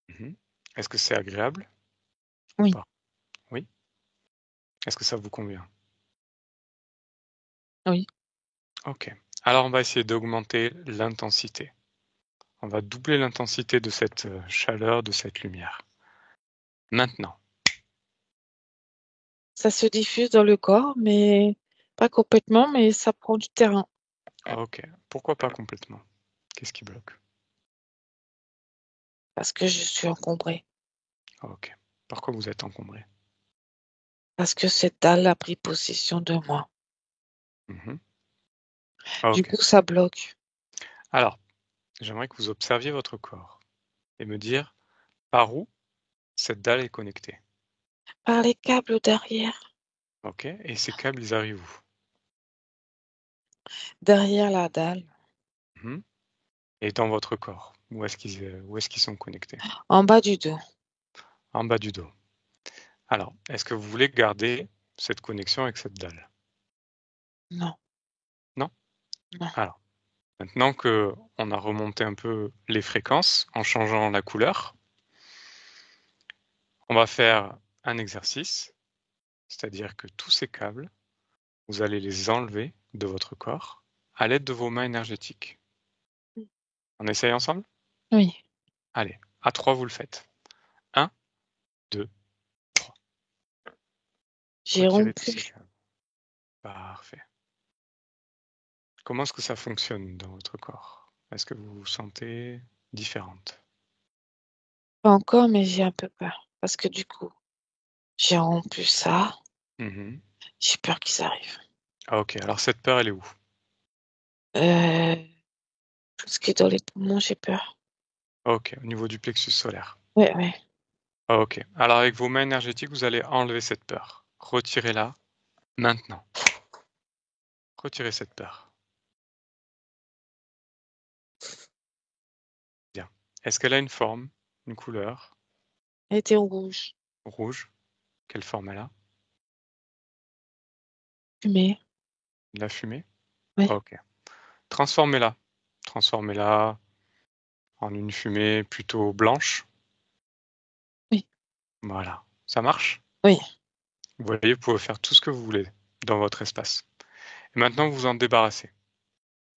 [SPEAKER 2] Mhm. Est-ce que c'est agréable ou
[SPEAKER 4] Oui,
[SPEAKER 2] pas? Oui. Est-ce que ça vous convient?
[SPEAKER 4] oui.
[SPEAKER 2] Ok. Alors on va essayer d'augmenter l'intensité. On va doubler l'intensité de cette chaleur, de cette lumière. Maintenant.
[SPEAKER 4] Ça se diffuse dans le corps, mais pas complètement, mais ça prend du terrain
[SPEAKER 2] Ok. Pourquoi pas complètement? Qu'est-ce qui bloque?
[SPEAKER 4] parce que je suis encombrée,
[SPEAKER 2] Ok. Par quoi vous êtes encombré?
[SPEAKER 4] parce que cette dalle a pris possession de moi.
[SPEAKER 2] Mhm.
[SPEAKER 4] Du
[SPEAKER 2] Ok.
[SPEAKER 4] coup, ça bloque.
[SPEAKER 2] Alors, j'aimerais que vous observiez votre corps et me dire par où cette dalle est connectée.
[SPEAKER 4] Par les câbles derrière,
[SPEAKER 2] Ok. Et ces câbles, ils arrivent où?
[SPEAKER 4] derrière la dalle,
[SPEAKER 2] Mhm. Et dans votre corps, où est-ce qu'ils sont connectés?
[SPEAKER 4] en bas du dos.
[SPEAKER 2] En bas du dos. Alors, est-ce que vous voulez garder cette connexion avec cette dalle?
[SPEAKER 4] Non,
[SPEAKER 2] Non?
[SPEAKER 4] non.
[SPEAKER 2] Alors, maintenant que on a remonté un peu les fréquences en changeant la couleur, on va faire un exercice, c'est-à-dire que tous ces câbles, vous allez les enlever de votre corps à l'aide de vos mains énergétiques. On essaye ensemble?
[SPEAKER 4] Oui.
[SPEAKER 2] Allez, à 3, vous le faites. 1, 2, 3.
[SPEAKER 4] J'ai
[SPEAKER 2] Retirez tous ces
[SPEAKER 4] rompu.
[SPEAKER 2] câbles. Parfait. Comment est-ce que ça fonctionne dans votre corps? Est-ce que vous vous sentez différente?
[SPEAKER 4] Pas encore, mais j'ai un peu peur. Parce que du coup, j'ai rompu ça.
[SPEAKER 2] Mhm.
[SPEAKER 4] J'ai peur qu'ils arrivent.
[SPEAKER 2] Ah, ok, alors cette peur, elle est où?
[SPEAKER 4] Euh, tout ce qui est dans les poumons, j'ai peur.
[SPEAKER 2] Ok, au niveau du plexus solaire.
[SPEAKER 4] Ouais, ouais.
[SPEAKER 2] Ah, ok, alors avec vos mains énergétiques, vous allez enlever cette peur. Retirez-la maintenant. Retirez cette peur. Bien. Est-ce qu'elle a une forme, une couleur?
[SPEAKER 4] Elle était rouge.
[SPEAKER 2] Rouge? Quelle forme elle a?
[SPEAKER 4] Fumée.
[SPEAKER 2] De la fumée?
[SPEAKER 4] Oui.
[SPEAKER 2] Ok. Transformez-la. Transformez-la en une fumée plutôt blanche.
[SPEAKER 4] Oui.
[SPEAKER 2] Voilà. Ça marche?
[SPEAKER 4] Oui.
[SPEAKER 2] Vous voyez, vous pouvez faire tout ce que vous voulez dans votre espace. Et maintenant, vous en débarrassez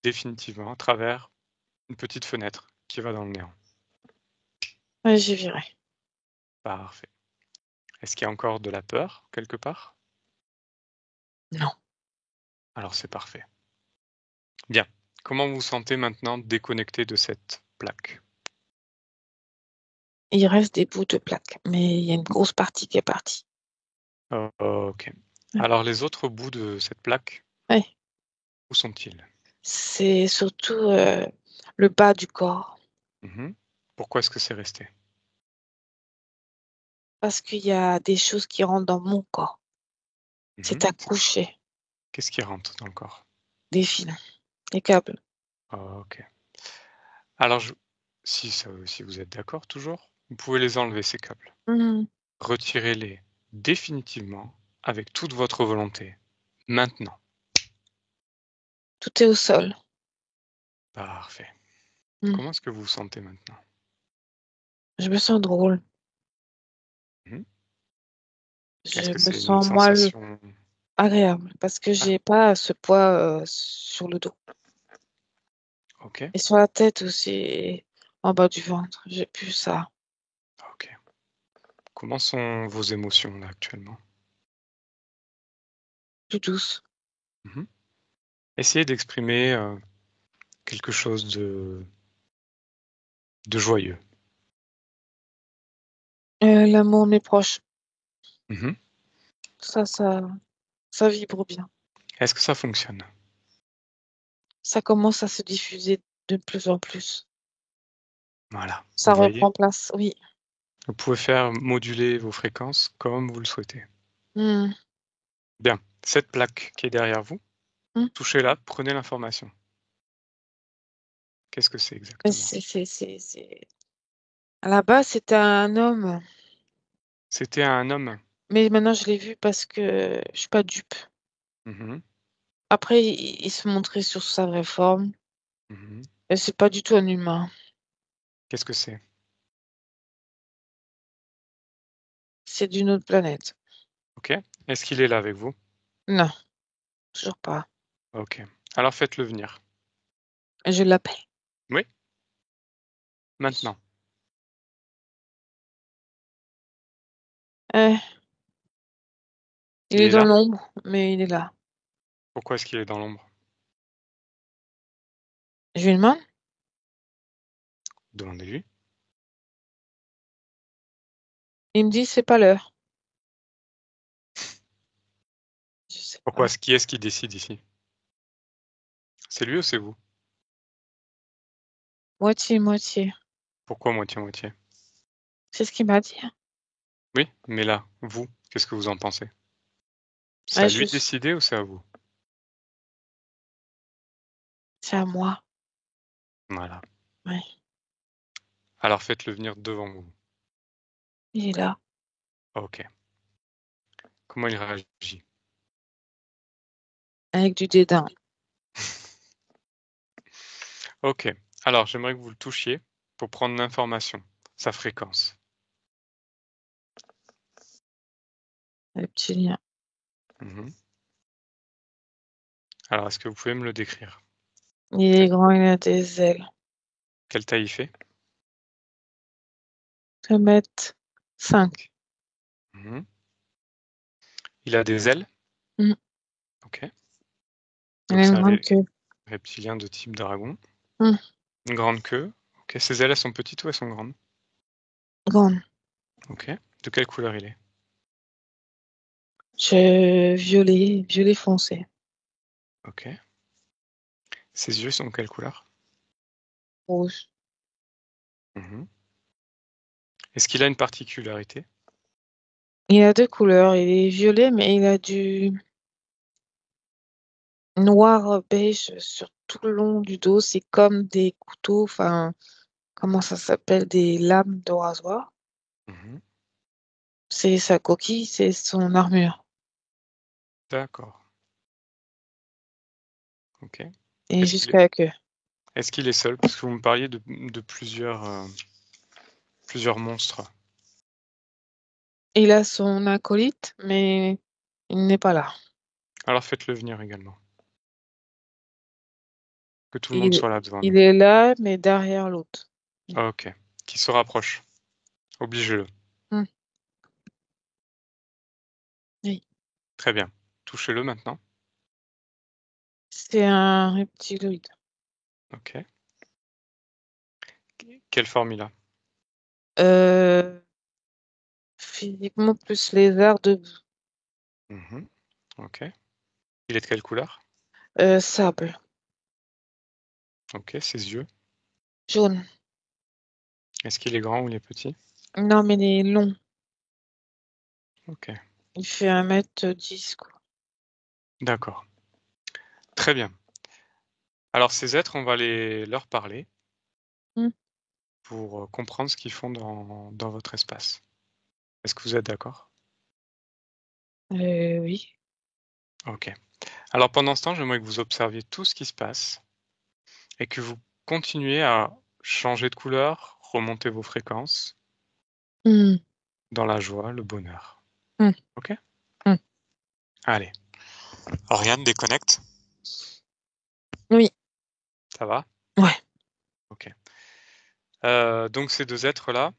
[SPEAKER 2] définitivement à travers une petite fenêtre qui va dans le néant.
[SPEAKER 4] Ouais, j'ai viré.
[SPEAKER 2] Parfait. Est-ce qu'il y a encore de la peur quelque part?
[SPEAKER 4] Non.
[SPEAKER 2] Alors c'est parfait. Bien. Comment vous vous sentez maintenant déconnecté de cette plaque?
[SPEAKER 4] Il reste des bouts de plaque, mais il y a une grosse partie qui est partie.
[SPEAKER 2] Ok.
[SPEAKER 4] Ouais.
[SPEAKER 2] Alors les autres bouts de cette plaque,
[SPEAKER 4] Ouais.
[SPEAKER 2] où sont-ils?
[SPEAKER 4] C'est surtout le bas du corps.
[SPEAKER 2] Mhm. Pourquoi est-ce que c'est resté?
[SPEAKER 4] Parce qu'il y a des choses qui rentrent dans mon corps. C'est
[SPEAKER 2] Mhm.
[SPEAKER 4] accroché.
[SPEAKER 2] Qu'est-ce qui rentre dans le corps?
[SPEAKER 4] Des fils, des câbles.
[SPEAKER 2] Ok. Alors, si vous êtes d'accord toujours, vous pouvez les enlever, ces câbles.
[SPEAKER 4] Mhm.
[SPEAKER 2] Retirez-les définitivement avec toute votre volonté. Maintenant.
[SPEAKER 4] Tout est au sol.
[SPEAKER 2] Parfait.
[SPEAKER 4] Mhm.
[SPEAKER 2] Comment est-ce que vous vous sentez maintenant?
[SPEAKER 4] Je me sens drôle.
[SPEAKER 2] Mhm. Est-ce
[SPEAKER 4] Je
[SPEAKER 2] que
[SPEAKER 4] me
[SPEAKER 2] c'est une
[SPEAKER 4] sens moelle
[SPEAKER 2] sensation...
[SPEAKER 4] agréable parce que
[SPEAKER 2] Ah,
[SPEAKER 4] j'ai pas ce poids sur le dos.
[SPEAKER 2] ok,
[SPEAKER 4] Et sur la tête aussi, en bas du ventre. J'ai plus ça.
[SPEAKER 2] ok. Comment sont vos émotions là actuellement?
[SPEAKER 4] Plus douce.
[SPEAKER 2] Mhm. Essayez d'exprimer quelque chose de joyeux.
[SPEAKER 4] L'amour de mes proches.
[SPEAKER 2] Mhm.
[SPEAKER 4] Ça vibre bien.
[SPEAKER 2] Est-ce que ça fonctionne?
[SPEAKER 4] Ça commence à se diffuser de plus en plus.
[SPEAKER 2] Voilà,
[SPEAKER 4] Ça
[SPEAKER 2] vous voyez?
[SPEAKER 4] reprend place, oui.
[SPEAKER 2] Vous pouvez faire moduler vos fréquences comme vous le souhaitez.
[SPEAKER 4] Hmm.
[SPEAKER 2] Bien, cette plaque qui est derrière vous,
[SPEAKER 4] Hmm.
[SPEAKER 2] touchez-la, prenez l'information. Qu'est-ce que c'est
[SPEAKER 4] Mais
[SPEAKER 2] exactement?
[SPEAKER 4] À la base, c'était un homme.
[SPEAKER 2] C'était un homme.
[SPEAKER 4] Mais maintenant, je l'ai vu parce que je suis pas dupe.
[SPEAKER 2] Mhm,
[SPEAKER 4] Après, il se montrait sur sa vraie forme.
[SPEAKER 2] mhm.
[SPEAKER 4] Et c'est pas du tout un humain.
[SPEAKER 2] Qu'est-ce que c'est?
[SPEAKER 4] C'est d'une autre planète.
[SPEAKER 2] Ok. Est-ce qu'il est là avec vous?
[SPEAKER 4] Non, toujours pas.
[SPEAKER 2] Ok. Alors faites-le venir.
[SPEAKER 4] Je l'appelle.
[SPEAKER 2] Oui, maintenant.
[SPEAKER 4] Euh, il
[SPEAKER 2] Il
[SPEAKER 4] est
[SPEAKER 2] est
[SPEAKER 4] dans
[SPEAKER 2] là?
[SPEAKER 4] l'ombre, mais il est là.
[SPEAKER 2] Pourquoi est-ce qu'il est dans l'ombre?
[SPEAKER 4] Je lui demande.
[SPEAKER 2] Demandez-lui.
[SPEAKER 4] Il me dit, c'est pas l'heure. Je sais
[SPEAKER 2] Pourquoi
[SPEAKER 4] pas.
[SPEAKER 2] est-ce qui est-ce qui décide ici? C'est lui ou c'est vous?
[SPEAKER 4] Moitié, moitié.
[SPEAKER 2] Pourquoi moitié-moitié?
[SPEAKER 4] C'est ce qu'il m'a dit.
[SPEAKER 2] Oui, mais là, vous, qu'est-ce que vous en pensez? C'est
[SPEAKER 4] Ouais,
[SPEAKER 2] à lui de décider ou c'est à vous?
[SPEAKER 4] c'est à moi.
[SPEAKER 2] Voilà.
[SPEAKER 4] Ouais,
[SPEAKER 2] Alors faites-le venir devant vous.
[SPEAKER 4] il est là.
[SPEAKER 2] Ok. Comment il réagit?
[SPEAKER 4] Avec du dédain.
[SPEAKER 2] Ok. Alors j'aimerais que vous le touchiez pour prendre l'information, sa fréquence.
[SPEAKER 4] Le petit lien.
[SPEAKER 2] Mhm. Alors est-ce que vous pouvez me le décrire?
[SPEAKER 4] Il est
[SPEAKER 2] Quelle,
[SPEAKER 4] grand, il a des ailes.
[SPEAKER 2] quelle taille il fait?
[SPEAKER 4] 2,5 m.
[SPEAKER 2] Mhm. Il a des ailes?
[SPEAKER 4] Mm.
[SPEAKER 2] Ok.
[SPEAKER 4] Il
[SPEAKER 2] Donc
[SPEAKER 4] a
[SPEAKER 2] c'est
[SPEAKER 4] une
[SPEAKER 2] un
[SPEAKER 4] grande queue.
[SPEAKER 2] reptilien de type dragon.
[SPEAKER 4] Mm.
[SPEAKER 2] Une grande queue. Ok. Ses ailes, elles sont petites ou elles sont grandes?
[SPEAKER 4] Grande.
[SPEAKER 2] Ok. De quelle couleur il est?
[SPEAKER 4] Violet foncé.
[SPEAKER 2] Ok. Ses yeux sont de quelle couleur?
[SPEAKER 4] Rouge.
[SPEAKER 2] Mhm. Est-ce qu'il a une particularité?
[SPEAKER 4] Il a 2 couleurs. Il est violet, mais il a du noir beige sur tout le long du dos. C'est comme des couteaux, enfin, comment ça s'appelle? Des lames de rasoir.
[SPEAKER 2] Mhm.
[SPEAKER 4] C'est sa coquille, c'est son armure.
[SPEAKER 2] D'accord. Ok.
[SPEAKER 4] Et
[SPEAKER 2] Est-ce qu'il est...
[SPEAKER 4] jusqu'à la queue.
[SPEAKER 2] Est-ce qu'il est seul? Parce que vous me parliez de plusieurs monstres.
[SPEAKER 4] Il a son acolyte, mais il n'est pas là.
[SPEAKER 2] Alors faites-le venir également. Que tout le monde
[SPEAKER 4] Il,
[SPEAKER 2] soit là devant
[SPEAKER 4] il
[SPEAKER 2] nous.
[SPEAKER 4] est là, mais derrière l'autre.
[SPEAKER 2] Ok. Qui se rapproche. Obligez-le.
[SPEAKER 4] Hmm. Oui.
[SPEAKER 2] Très bien. Touchez-le maintenant.
[SPEAKER 4] C'est un reptiloïde.
[SPEAKER 2] Ok. Quelle forme il a?
[SPEAKER 4] Euh, Physiquement plus lézard debout.
[SPEAKER 2] Mhm. Ok. Il est de quelle couleur?
[SPEAKER 4] Sable.
[SPEAKER 2] Ok. Ses yeux.
[SPEAKER 4] Jaune.
[SPEAKER 2] Est-ce qu'il est grand ou il est petit?
[SPEAKER 4] Non, mais il est long.
[SPEAKER 2] Ok.
[SPEAKER 4] Il fait 1,10 m, quoi.
[SPEAKER 2] D'accord. Très bien. Alors ces êtres, on va leur parler
[SPEAKER 4] Hmm.
[SPEAKER 2] pour comprendre ce qu'ils font dans votre espace. Est-ce que vous êtes d'accord?
[SPEAKER 4] Oui.
[SPEAKER 2] Ok. Alors pendant ce temps, j'aimerais que vous observiez tout ce qui se passe et que vous continuiez à changer de couleur, remonter vos fréquences
[SPEAKER 4] Hmm.
[SPEAKER 2] dans la joie, le bonheur.
[SPEAKER 4] Hmm.
[SPEAKER 2] Ok?
[SPEAKER 4] Hmm.
[SPEAKER 2] Allez. Oriane, déconnecte.
[SPEAKER 4] Oui.
[SPEAKER 2] Ça va?
[SPEAKER 4] Ouais.
[SPEAKER 2] Ok. Donc ces deux êtres-là,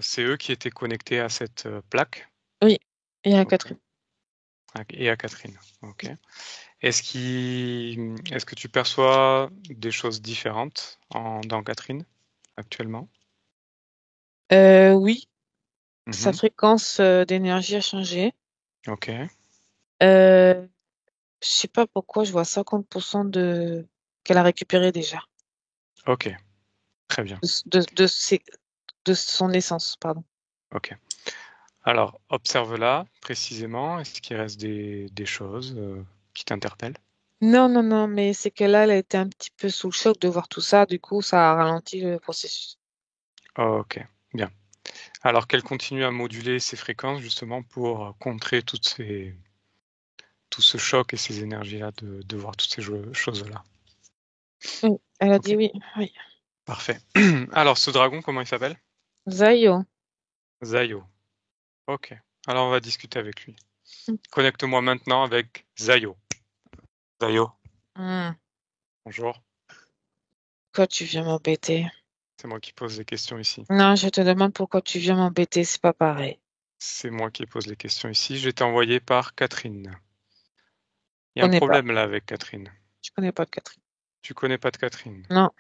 [SPEAKER 2] c'est eux qui étaient connectés à cette plaque.
[SPEAKER 4] Oui. Et à
[SPEAKER 2] Ok.
[SPEAKER 4] Catherine.
[SPEAKER 2] Et à Catherine. Ok. Est-ce que tu perçois des choses différentes dans Catherine actuellement?
[SPEAKER 4] Oui. Sa
[SPEAKER 2] Mhm.
[SPEAKER 4] fréquence d'énergie a changé.
[SPEAKER 2] Ok.
[SPEAKER 4] Je sais pas pourquoi je vois 50% qu'elle a récupéré déjà.
[SPEAKER 2] Ok. Très bien.
[SPEAKER 4] De son essence, pardon.
[SPEAKER 2] Ok. Alors, observe-la précisément. Est-ce qu'il reste des choses qui t'interpellent?
[SPEAKER 4] Non, non, non, mais c'est que là, elle a été un petit peu sous le choc de voir tout ça. Du coup, ça a ralenti le processus.
[SPEAKER 2] Ok. Bien. Alors qu'elle continue à moduler ses fréquences justement pour contrer tout ce choc et ces énergies-là de voir toutes ces choses-là.
[SPEAKER 4] Oui, elle a dit
[SPEAKER 2] Ok.
[SPEAKER 4] oui. Oui.
[SPEAKER 2] Parfait. Alors, ce dragon, comment il s'appelle?
[SPEAKER 4] Zayo.
[SPEAKER 2] Zayo. Ok. Alors, on va discuter avec lui.
[SPEAKER 4] Hmm.
[SPEAKER 2] Connecte-moi maintenant avec Zayo. Zayo,
[SPEAKER 4] Hmm.
[SPEAKER 2] bonjour.
[SPEAKER 4] Pourquoi tu viens m'embêter?
[SPEAKER 2] C'est moi qui pose les questions ici.
[SPEAKER 4] Non, je te demande pourquoi tu viens m'embêter, c'est pas pareil.
[SPEAKER 2] C'est moi qui pose les questions ici. J'ai été envoyé par Catherine. Il y
[SPEAKER 4] Je
[SPEAKER 2] a un
[SPEAKER 4] connais pas.
[SPEAKER 2] problème là avec Catherine.
[SPEAKER 4] Je connais pas de Catherine.
[SPEAKER 2] Tu connais pas de Catherine.
[SPEAKER 4] Non.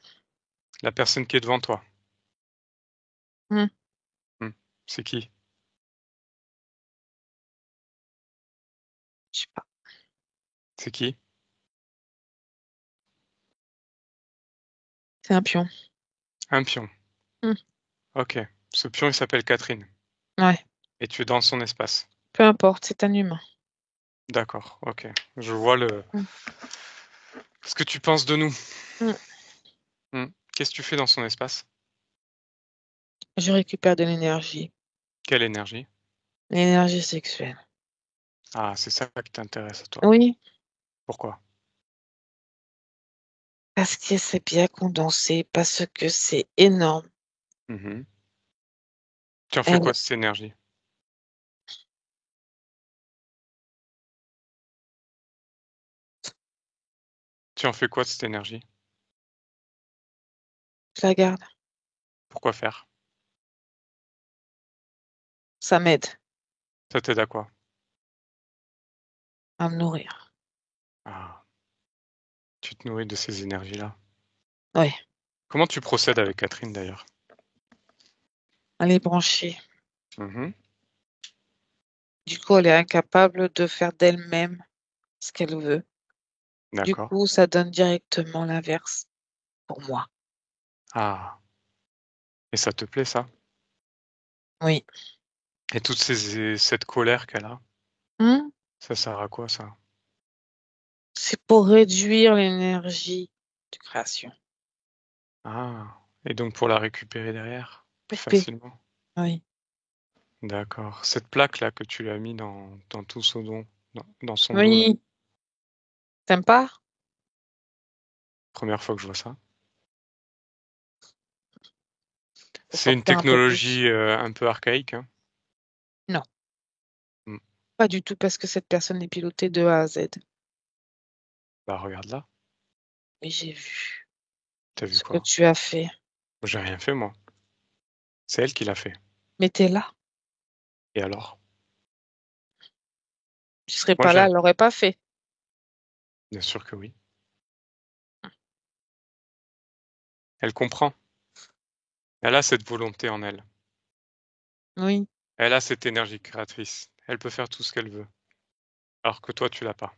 [SPEAKER 2] La personne qui est devant toi.
[SPEAKER 4] Hmm.
[SPEAKER 2] Hmm. C'est qui?
[SPEAKER 4] Je sais pas.
[SPEAKER 2] C'est qui?
[SPEAKER 4] C'est un pion.
[SPEAKER 2] Un pion.
[SPEAKER 4] Hmm.
[SPEAKER 2] Ok. Ce pion, il s'appelle Catherine.
[SPEAKER 4] Ouais.
[SPEAKER 2] Et tu es dans son espace.
[SPEAKER 4] Peu importe, c'est un humain.
[SPEAKER 2] D'accord. Ok. Je vois
[SPEAKER 4] Hmm.
[SPEAKER 2] ce que tu penses de nous.
[SPEAKER 4] Hmm.
[SPEAKER 2] Hmm. Qu'est-ce que tu fais dans son espace?
[SPEAKER 4] Je récupère de l'énergie.
[SPEAKER 2] Quelle énergie?
[SPEAKER 4] L'énergie sexuelle.
[SPEAKER 2] Ah, c'est ça qui t'intéresse à toi.
[SPEAKER 4] Oui,
[SPEAKER 2] Pourquoi?
[SPEAKER 4] parce que c'est bien condensé, parce que c'est énorme.
[SPEAKER 2] Mhm. Tu en fais
[SPEAKER 4] Elle,
[SPEAKER 2] quoi de cette énergie? Tu en fais quoi de cette énergie?
[SPEAKER 4] je la garde.
[SPEAKER 2] Pourquoi faire?
[SPEAKER 4] Ça m'aide
[SPEAKER 2] Ça t'aide à quoi?
[SPEAKER 4] à me nourrir.
[SPEAKER 2] Ah, tu te nourris de ces énergies-là.
[SPEAKER 4] Oui,
[SPEAKER 2] Comment tu procèdes avec Catherine d'ailleurs?
[SPEAKER 4] elle est branchée.
[SPEAKER 2] Mhm.
[SPEAKER 4] Du coup, elle est incapable de faire d'elle-même ce qu'elle veut. Du
[SPEAKER 2] D'accord.
[SPEAKER 4] coup, ça donne directement l'inverse pour moi.
[SPEAKER 2] Ah, et ça te plaît ça?
[SPEAKER 4] Oui.
[SPEAKER 2] Et cette colère qu'elle a,
[SPEAKER 4] Hmm.
[SPEAKER 2] ça sert à quoi ça?
[SPEAKER 4] C'est pour réduire l'énergie de création.
[SPEAKER 2] Ah, et donc pour la récupérer derrière, plus
[SPEAKER 4] Poupée.
[SPEAKER 2] facilement.
[SPEAKER 4] Oui.
[SPEAKER 2] D'accord. Cette plaque-là que tu lui as mis dans tout son dos, dans son dos, là,
[SPEAKER 4] Oui. T'aimes pas?
[SPEAKER 2] première fois que je vois ça.
[SPEAKER 4] Faut
[SPEAKER 2] C'est une
[SPEAKER 4] sortir un peu plus.
[SPEAKER 2] technologie un peu archaïque, hein.
[SPEAKER 4] Non,
[SPEAKER 2] Mm.
[SPEAKER 4] pas du tout parce que cette personne est pilotée de A à Z.
[SPEAKER 2] Bah regarde là,
[SPEAKER 4] Mais j'ai vu
[SPEAKER 2] t'as vu
[SPEAKER 4] ce que
[SPEAKER 2] quoi?
[SPEAKER 4] tu as fait.
[SPEAKER 2] J'ai rien fait moi. C'est elle qui l'a fait.
[SPEAKER 4] Mais t'es là.
[SPEAKER 2] Et alors?
[SPEAKER 4] Tu serais
[SPEAKER 2] Moi
[SPEAKER 4] pas
[SPEAKER 2] j'ai
[SPEAKER 4] là,
[SPEAKER 2] rien.
[SPEAKER 4] elle l'aurait pas fait.
[SPEAKER 2] Bien sûr que oui. Elle comprend. Elle a cette volonté en elle.
[SPEAKER 4] Oui.
[SPEAKER 2] Elle a cette énergie créatrice. Elle peut faire tout ce qu'elle veut. Alors que toi, tu l'as pas.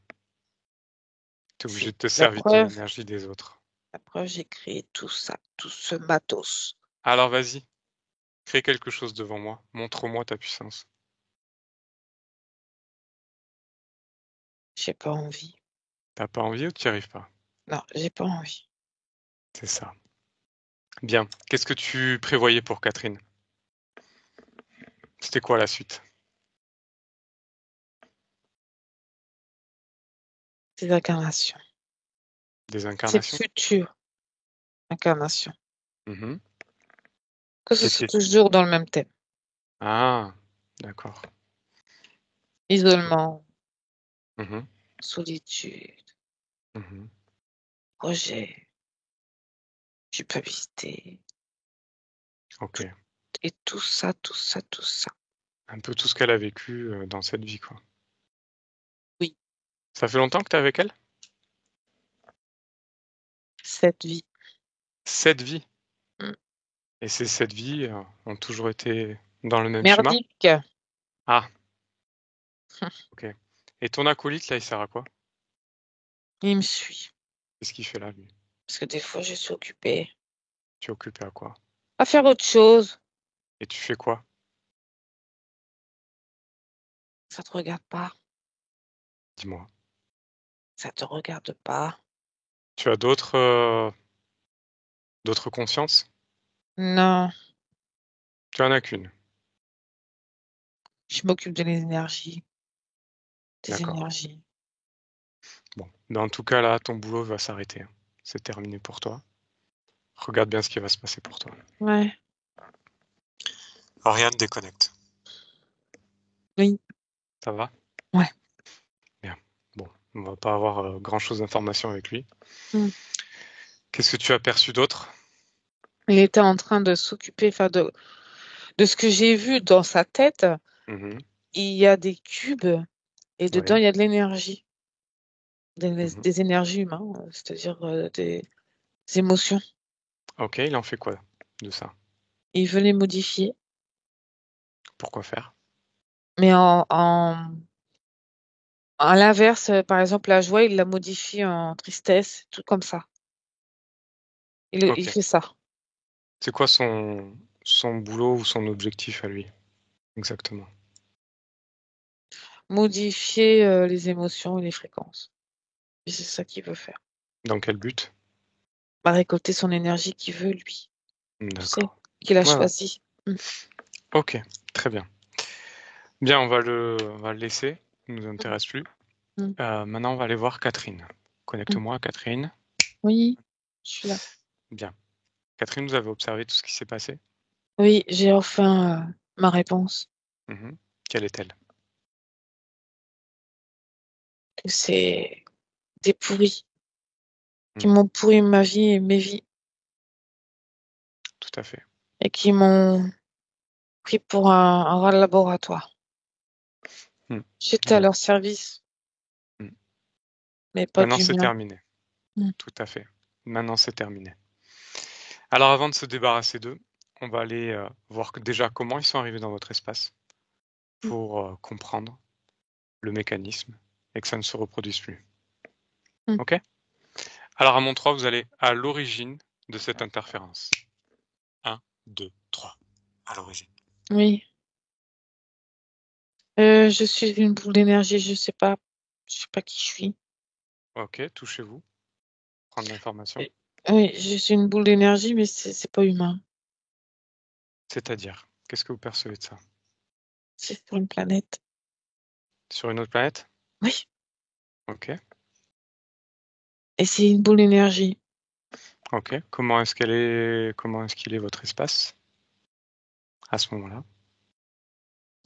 [SPEAKER 2] Tu es obligé
[SPEAKER 4] C'est
[SPEAKER 2] de te
[SPEAKER 4] la
[SPEAKER 2] servir de
[SPEAKER 4] preuve.
[SPEAKER 2] l'énergie des autres.
[SPEAKER 4] La preuve, j'ai créé tout ça, tout ce matos.
[SPEAKER 2] Alors vas-y, crée quelque chose devant moi. Montre-moi ta puissance.
[SPEAKER 4] J'ai pas envie.
[SPEAKER 2] T'as pas envie ou tu n'y arrives pas?
[SPEAKER 4] Non, j'ai pas envie.
[SPEAKER 2] C'est ça. Bien. Qu'est-ce que tu prévoyais pour Catherine? C'était quoi la suite?
[SPEAKER 4] Ces incarnations.
[SPEAKER 2] Des
[SPEAKER 4] Ces
[SPEAKER 2] incarnations?
[SPEAKER 4] futures incarnations.
[SPEAKER 2] Mhm.
[SPEAKER 4] Que ce
[SPEAKER 2] Qu'est-ce
[SPEAKER 4] soit
[SPEAKER 2] qui...
[SPEAKER 4] toujours dans le même thème.
[SPEAKER 2] Ah, d'accord.
[SPEAKER 4] Isolement,
[SPEAKER 2] Mhm,
[SPEAKER 4] solitude,
[SPEAKER 2] mhm.
[SPEAKER 4] rejet, culpabilité.
[SPEAKER 2] Ok.
[SPEAKER 4] Et tout ça, tout ça, tout ça.
[SPEAKER 2] Un peu tout ce qu'elle a vécu dans cette vie, quoi.
[SPEAKER 4] Oui,
[SPEAKER 2] Ça fait longtemps que t'es avec elle?
[SPEAKER 4] cette vie.
[SPEAKER 2] 7 vies.
[SPEAKER 4] Mm.
[SPEAKER 2] Et ces 7 vies ont toujours été dans le même schéma?
[SPEAKER 4] Merdique.
[SPEAKER 2] Ah, ok. Et ton acolyte, là, il sert à quoi?
[SPEAKER 4] Il me suit.
[SPEAKER 2] Qu'est-ce qu'il fait là, lui?
[SPEAKER 4] Parce que des fois, je suis occupée
[SPEAKER 2] Tu es occupé à quoi?
[SPEAKER 4] à faire autre chose.
[SPEAKER 2] Et tu fais quoi?
[SPEAKER 4] Ça te regarde pas.
[SPEAKER 2] Dis-moi.
[SPEAKER 4] Ça te regarde pas.
[SPEAKER 2] Tu as d'autres consciences?
[SPEAKER 4] Non,
[SPEAKER 2] Tu en as qu'une.
[SPEAKER 4] je m'occupe de l'énergie. Des
[SPEAKER 2] D'accord.
[SPEAKER 4] énergies.
[SPEAKER 2] Bon. En tout cas, là, ton boulot va s'arrêter, hein. C'est terminé pour toi. Regarde bien ce qui va se passer pour toi.
[SPEAKER 4] Ouais.
[SPEAKER 2] Rien ne déconnecte.
[SPEAKER 4] Oui.
[SPEAKER 2] Ça va?
[SPEAKER 4] Ouais.
[SPEAKER 2] Bien. Bon, on va pas avoir grand-chose d'informations avec lui.
[SPEAKER 4] Mm.
[SPEAKER 2] Qu'est-ce que tu as perçu d'autre?
[SPEAKER 4] Il était en train de s'occuper, enfin de ce que j'ai vu dans sa tête.
[SPEAKER 2] Mhm,
[SPEAKER 4] Il y a des cubes et dedans,
[SPEAKER 2] oui.
[SPEAKER 4] il y a de l'énergie.
[SPEAKER 2] Mhm.
[SPEAKER 4] Des énergies humaines, c'est-à-dire des émotions.
[SPEAKER 2] Ok, il en fait quoi de ça?
[SPEAKER 4] Il veut les modifier.
[SPEAKER 2] Pourquoi faire?
[SPEAKER 4] Mais à l'inverse, par exemple, la joie, il la modifie en tristesse, tout comme ça. Il
[SPEAKER 2] Ok.
[SPEAKER 4] fait ça.
[SPEAKER 2] C'est quoi son boulot ou son objectif à lui, exactement?
[SPEAKER 4] Modifier les émotions et les fréquences. Et c'est ça qu'il veut faire.
[SPEAKER 2] Dans quel but?
[SPEAKER 4] Bah, récolter son énergie qu'il veut, lui. Tu sais,
[SPEAKER 2] D'accord.
[SPEAKER 4] qu'il a
[SPEAKER 2] Ouais, ouais.
[SPEAKER 4] choisi. Mm.
[SPEAKER 2] Ok, très bien. Bien, on va le laisser. Il ne nous intéresse plus.
[SPEAKER 4] Mm.
[SPEAKER 2] Maintenant, on va aller voir Catherine.
[SPEAKER 4] Mm.
[SPEAKER 2] Connecte-moi, Catherine.
[SPEAKER 4] Oui, je suis là.
[SPEAKER 2] Bien. Catherine, vous avez observé tout ce qui s'est passé?
[SPEAKER 4] Oui, j'ai enfin ma réponse.
[SPEAKER 2] Mhm. Quelle est-elle?
[SPEAKER 4] Que c'est des pourris qui
[SPEAKER 2] Mhm.
[SPEAKER 4] m'ont pourri ma vie et mes vies
[SPEAKER 2] Tout à fait.
[SPEAKER 4] et qui m'ont pris pour un laboratoire. J'étais à
[SPEAKER 2] Bien.
[SPEAKER 4] leur service,
[SPEAKER 2] Hmm.
[SPEAKER 4] mais pas
[SPEAKER 2] Maintenant,
[SPEAKER 4] du
[SPEAKER 2] c'est
[SPEAKER 4] mien.
[SPEAKER 2] terminé. Tout à fait. Maintenant, c'est terminé. Alors, avant de se débarrasser d'eux, on va aller voir déjà comment ils sont arrivés dans votre espace pour comprendre le mécanisme et que ça ne se reproduise plus.
[SPEAKER 4] Mm.
[SPEAKER 2] OK? Alors, à mon 3, vous allez à l'origine de cette interférence. 1, 2, 3. À l'origine.
[SPEAKER 4] Oui. Je suis une boule d'énergie, je sais pas qui je suis.
[SPEAKER 2] OK, touchez-vous. Prendre l'information.
[SPEAKER 4] Oui, je suis une boule d'énergie, mais c'est pas humain.
[SPEAKER 2] C'est-à-dire, qu'est-ce que vous percevez de ça?
[SPEAKER 4] C'est sur une planète.
[SPEAKER 2] Sur une autre planète?
[SPEAKER 4] Oui.
[SPEAKER 2] OK.
[SPEAKER 4] Et c'est une boule d'énergie.
[SPEAKER 2] OK. Comment est-ce qu'il est votre espace à ce moment-là?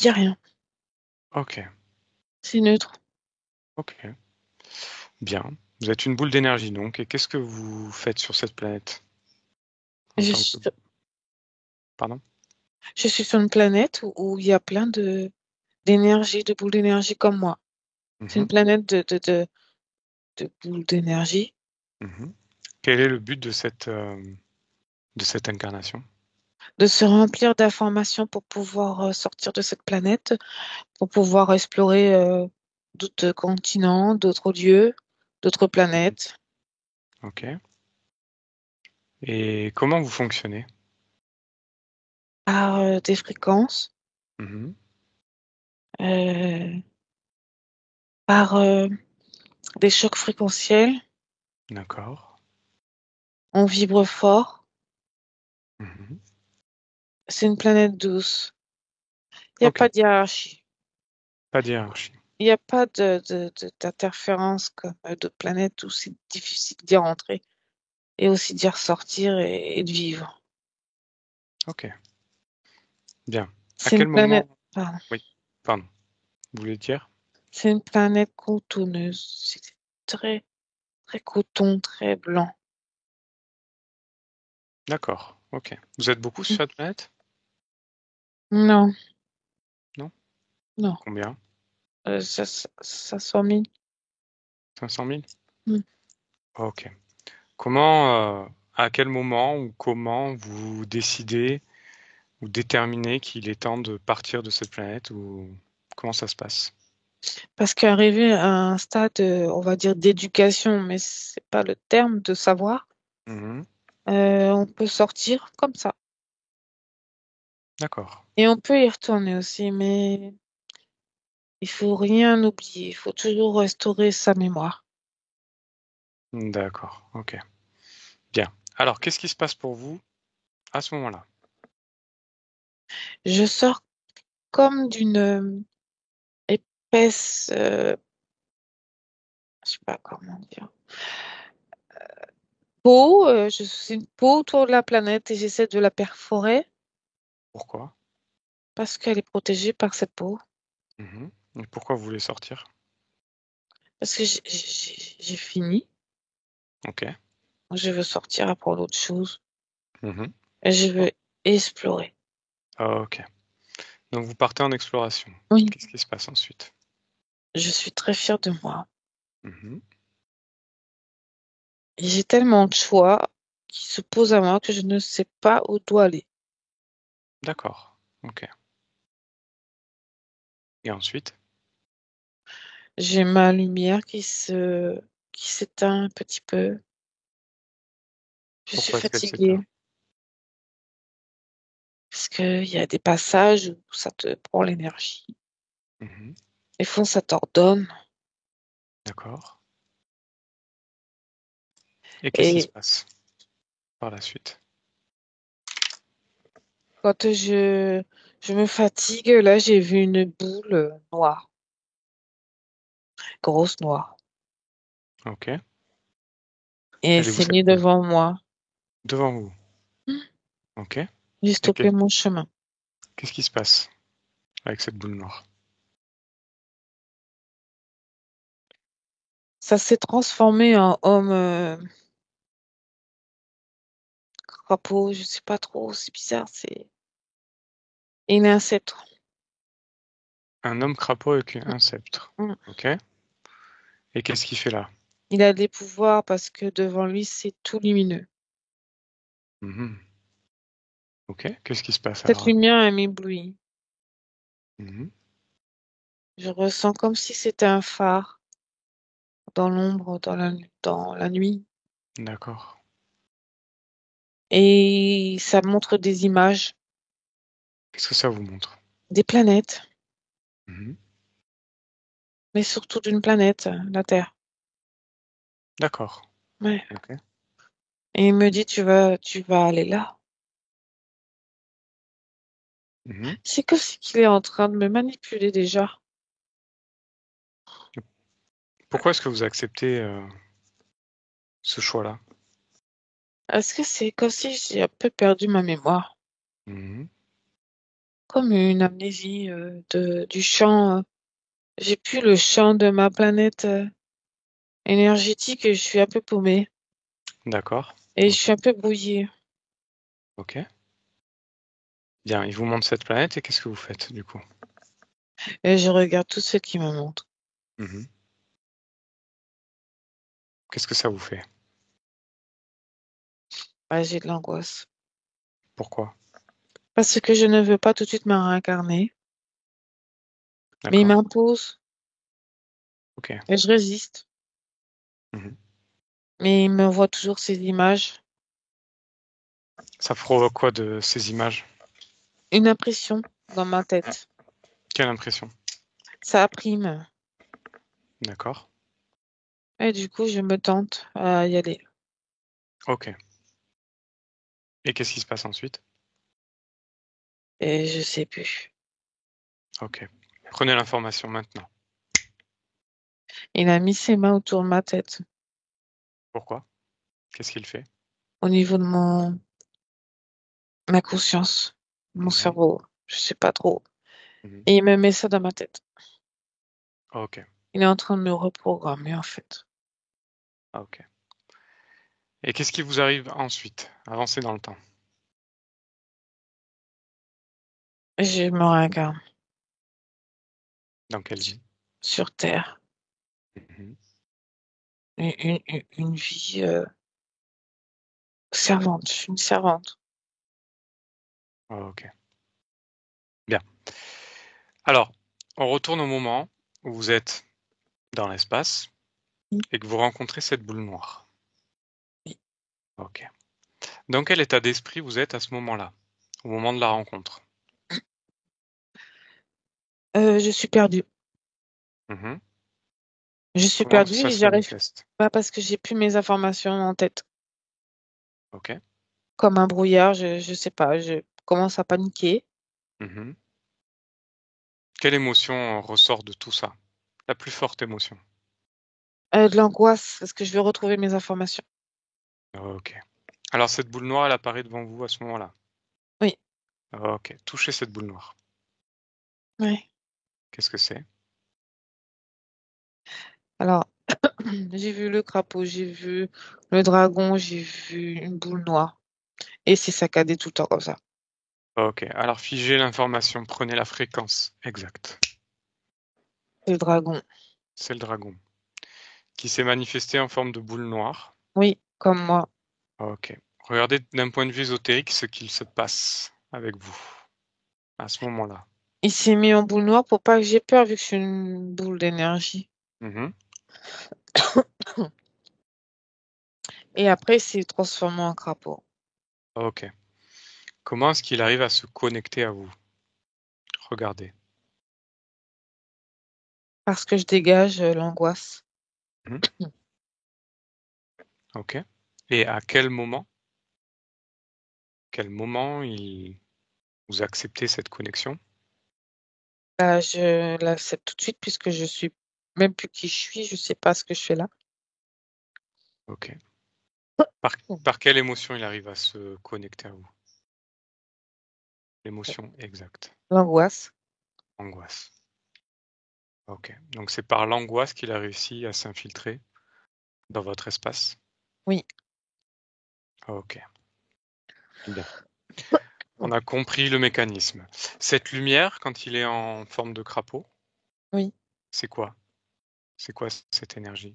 [SPEAKER 4] Y a rien.
[SPEAKER 2] OK.
[SPEAKER 4] C'est neutre.
[SPEAKER 2] OK. Bien. Vous êtes une boule d'énergie donc, et qu'est-ce que vous faites sur cette planète en
[SPEAKER 4] Je
[SPEAKER 2] tant
[SPEAKER 4] suis,
[SPEAKER 2] que... Pardon?
[SPEAKER 4] je suis sur une planète où il y a plein d'énergie, de boules d'énergie comme moi. C'est une
[SPEAKER 2] Mhm,
[SPEAKER 4] planète de boules d'énergie.
[SPEAKER 2] mhm. Quel est le but de cette incarnation?
[SPEAKER 4] De se remplir d'informations pour pouvoir sortir de cette planète, pour pouvoir explorer d'autres continents, d'autres lieux, d'autres
[SPEAKER 2] Mhm.
[SPEAKER 4] planètes,
[SPEAKER 2] OK. Et comment vous fonctionnez?
[SPEAKER 4] par des fréquences,
[SPEAKER 2] Mhm.
[SPEAKER 4] euh, par des chocs fréquentiels.
[SPEAKER 2] D'accord.
[SPEAKER 4] On vibre fort.
[SPEAKER 2] Mhm.
[SPEAKER 4] C'est une planète douce. Il n'y a
[SPEAKER 2] OK.
[SPEAKER 4] pas de hiérarchie.
[SPEAKER 2] Pas de hiérarchie.
[SPEAKER 4] Il n'y a pas d'interférence comme d'autres planètes où c'est difficile d'y rentrer et aussi d'y ressortir et de vivre.
[SPEAKER 2] OK. Bien. À
[SPEAKER 4] C'est une
[SPEAKER 2] quel
[SPEAKER 4] planète,
[SPEAKER 2] moment...
[SPEAKER 4] pardon.
[SPEAKER 2] Oui, pardon. Vous voulez dire?
[SPEAKER 4] C'est une planète cotonneuse. C'est très, très coton, très blanc.
[SPEAKER 2] D'accord. OK. Vous êtes beaucoup sur cette planète?
[SPEAKER 4] Non,
[SPEAKER 2] Non?
[SPEAKER 4] non.
[SPEAKER 2] Combien?
[SPEAKER 4] Ça s'en mis.
[SPEAKER 2] 500 000?
[SPEAKER 4] Mm.
[SPEAKER 2] OK. Comment, à quel moment ou comment vous décidez ou déterminez qu'il est temps de partir de cette planète, ou comment ça se passe?
[SPEAKER 4] Parce qu'arriver à un stade, on va dire, d'éducation, mais c'est pas le terme de savoir,
[SPEAKER 2] Mhm.
[SPEAKER 4] on peut sortir comme ça.
[SPEAKER 2] D'accord.
[SPEAKER 4] Et on peut y retourner aussi, mais il faut rien oublier. Il faut toujours restaurer sa mémoire.
[SPEAKER 2] D'accord. OK. Bien. Alors, qu'est-ce qui se passe pour vous à ce moment-là?
[SPEAKER 4] Je sors comme d'une épaisse, je sais pas comment dire, peau. C'est une peau autour de la planète et j'essaie de la perforer
[SPEAKER 2] Pourquoi?
[SPEAKER 4] parce qu'elle est protégée par cette peau.
[SPEAKER 2] Mhm. Et pourquoi vous voulez sortir?
[SPEAKER 4] Parce que j'ai fini.
[SPEAKER 2] OK.
[SPEAKER 4] Je veux sortir apprendre autre chose.
[SPEAKER 2] Mhm.
[SPEAKER 4] Et je
[SPEAKER 2] Oh,
[SPEAKER 4] veux explorer.
[SPEAKER 2] OK. Donc, vous partez en exploration.
[SPEAKER 4] Oui,
[SPEAKER 2] Qu'est-ce qui se passe ensuite?
[SPEAKER 4] je suis très fière de moi.
[SPEAKER 2] Mhm.
[SPEAKER 4] Et j'ai tellement de choix qui se posent à moi que je ne sais pas où doit aller.
[SPEAKER 2] D'accord. OK. Et ensuite?
[SPEAKER 4] J'ai ma lumière qui s'éteint un petit peu. Je suis
[SPEAKER 2] Pourquoi est-ce qu'elle
[SPEAKER 4] fatiguée
[SPEAKER 2] s'éteint?
[SPEAKER 4] parce qu'il y a des passages où ça te prend l'énergie.
[SPEAKER 2] Mhm.
[SPEAKER 4] Des fois, ça t'ordonne.
[SPEAKER 2] D'accord. Et qu'est-ce qui se
[SPEAKER 4] Et
[SPEAKER 2] passe par la suite?
[SPEAKER 4] quand je me fatigue, là, j'ai vu une boule noire, grosse noire.
[SPEAKER 2] OK.
[SPEAKER 4] Et elle
[SPEAKER 2] Elle est où
[SPEAKER 4] s'est
[SPEAKER 2] cette
[SPEAKER 4] mise
[SPEAKER 2] boule?
[SPEAKER 4] devant moi.
[SPEAKER 2] Devant vous. OK.
[SPEAKER 4] J'ai
[SPEAKER 2] Et
[SPEAKER 4] stoppé mon chemin.
[SPEAKER 2] qu'est-ce qui se passe avec cette boule noire?
[SPEAKER 4] Ça s'est transformé en homme crapaud, je sais pas trop, c'est bizarre. C'est... Et il a un sceptre.
[SPEAKER 2] Un homme crapaud avec un sceptre.
[SPEAKER 4] Mm.
[SPEAKER 2] Ok. Et qu'est-ce qu'il fait là?
[SPEAKER 4] Il a des pouvoirs parce que devant lui, c'est tout lumineux.
[SPEAKER 2] Mhm. Ok. Qu'est-ce qui se passe
[SPEAKER 4] Cette
[SPEAKER 2] alors?
[SPEAKER 4] lumière m'éblouit.
[SPEAKER 2] Mhm.
[SPEAKER 4] Je ressens comme si c'était un phare dans l'ombre, dans la nuit.
[SPEAKER 2] D'accord.
[SPEAKER 4] Et ça montre des images,
[SPEAKER 2] Qu'est-ce que ça vous montre?
[SPEAKER 4] des planètes,
[SPEAKER 2] Mhm.
[SPEAKER 4] mais surtout d'une planète, la Terre.
[SPEAKER 2] D'accord.
[SPEAKER 4] Ouais.
[SPEAKER 2] Ok.
[SPEAKER 4] Et il me dit, tu vas aller là.
[SPEAKER 2] Mhm.
[SPEAKER 4] C'est comme si qu'il est en train de me manipuler déjà.
[SPEAKER 2] Pourquoi est-ce que vous acceptez ce choix-là?
[SPEAKER 4] Est-ce que c'est comme si j'ai un peu perdu ma mémoire?
[SPEAKER 2] Mhm.
[SPEAKER 4] Comme une amnésie du champ. J'ai plus le champ de ma planète énergétique et je suis un peu paumée.
[SPEAKER 2] D'accord.
[SPEAKER 4] Et je
[SPEAKER 2] Ok.
[SPEAKER 4] suis un peu brouillée.
[SPEAKER 2] Ok. Bien, il vous montre cette planète et qu'est-ce que vous faites du coup?
[SPEAKER 4] Et je regarde tout ce qui me montre.
[SPEAKER 2] Mhm. Qu'est-ce que ça vous fait?
[SPEAKER 4] Bah, j'ai de l'angoisse.
[SPEAKER 2] Pourquoi?
[SPEAKER 4] Parce que je ne veux pas tout de suite me réincarner. Mais il
[SPEAKER 2] D'accord.
[SPEAKER 4] m'impose
[SPEAKER 2] Ok.
[SPEAKER 4] et je résiste.
[SPEAKER 2] Mhm.
[SPEAKER 4] Mais il me voit toujours ces images.
[SPEAKER 2] Ça provoque quoi de ces images?
[SPEAKER 4] Une impression dans ma tête.
[SPEAKER 2] Quelle impression?
[SPEAKER 4] Ça prime.
[SPEAKER 2] D'accord.
[SPEAKER 4] Et du coup, je me tente à y aller.
[SPEAKER 2] Ok. Et qu'est-ce qui se passe ensuite?
[SPEAKER 4] Et je sais plus.
[SPEAKER 2] Ok. Prenez l'information maintenant.
[SPEAKER 4] Il a mis ses mains autour de ma tête,
[SPEAKER 2] Pourquoi? Qu'est-ce qu'il fait?
[SPEAKER 4] au niveau de ma conscience, mon
[SPEAKER 2] Mhm.
[SPEAKER 4] cerveau. Je sais pas trop.
[SPEAKER 2] Mhm.
[SPEAKER 4] Et il me met ça dans ma tête.
[SPEAKER 2] Ok.
[SPEAKER 4] Il est en train de me reprogrammer, en fait.
[SPEAKER 2] Ok. Et qu'est-ce qui vous arrive ensuite? Avancez dans le temps.
[SPEAKER 4] Et je me réincarne
[SPEAKER 2] Dans quelle vie?
[SPEAKER 4] sur Terre.
[SPEAKER 2] Mhm.
[SPEAKER 4] Une vie servante. Je suis une servante.
[SPEAKER 2] Ok. Bien. Alors, on retourne au moment où vous êtes dans l'espace
[SPEAKER 4] Oui.
[SPEAKER 2] et que vous rencontrez cette boule noire.
[SPEAKER 4] Oui.
[SPEAKER 2] Ok. Dans quel état d'esprit vous êtes à ce moment-là, au moment de la rencontre?
[SPEAKER 4] Je suis perdue.
[SPEAKER 2] Mhm.
[SPEAKER 4] Je suis
[SPEAKER 2] Comment
[SPEAKER 4] perdue
[SPEAKER 2] ça
[SPEAKER 4] et
[SPEAKER 2] se
[SPEAKER 4] j'arrive
[SPEAKER 2] manifeste?
[SPEAKER 4] pas parce que j'ai plus mes informations en tête.
[SPEAKER 2] Ok.
[SPEAKER 4] Comme un brouillard, je sais pas, je commence à paniquer.
[SPEAKER 2] Mhm. Quelle émotion ressort de tout ça? La plus forte émotion.
[SPEAKER 4] De l'angoisse parce que je veux retrouver mes informations.
[SPEAKER 2] Ok. Alors cette boule noire, elle apparaît devant vous à ce moment-là.
[SPEAKER 4] Oui,
[SPEAKER 2] Ok. Touchez cette boule noire.
[SPEAKER 4] oui.
[SPEAKER 2] Qu'est-ce que c'est?
[SPEAKER 4] Alors, j'ai vu le crapaud, j'ai vu le dragon, j'ai vu une boule noire. Et c'est saccadé tout le temps comme ça.
[SPEAKER 2] Ok. Alors figez l'information. Prenez la fréquence exacte.
[SPEAKER 4] Le dragon.
[SPEAKER 2] C'est le dragon qui s'est manifesté en forme de boule noire.
[SPEAKER 4] Oui, comme moi.
[SPEAKER 2] Ok. Regardez d'un point de vue ésotérique ce qu'il se passe avec vous à ce moment-là.
[SPEAKER 4] Il s'est mis en boule noire pour pas que j'ai peur vu que je suis une boule d'énergie.
[SPEAKER 2] Mhm.
[SPEAKER 4] Et après, il s'est transformé en crapaud.
[SPEAKER 2] Ok. Comment est-ce qu'il arrive à se connecter à vous? Regardez.
[SPEAKER 4] Parce que je dégage l'angoisse.
[SPEAKER 2] Mhm. Ok. Et à quel moment? Quel moment vous acceptez cette connexion?
[SPEAKER 4] Bah, je l'accepte tout de suite puisque je suis même plus qui je suis, je sais pas ce que je fais là.
[SPEAKER 2] Ok. Par quelle émotion il arrive à se connecter à vous? L'émotion exacte.
[SPEAKER 4] L'angoisse.
[SPEAKER 2] Angoisse. Ok. Donc c'est par l'angoisse qu'il a réussi à s'infiltrer dans votre espace.
[SPEAKER 4] Oui.
[SPEAKER 2] Ok. Bien. On a compris le mécanisme. Cette lumière, quand il est en forme de crapaud,
[SPEAKER 4] Oui.
[SPEAKER 2] c'est quoi? C'est quoi cette énergie?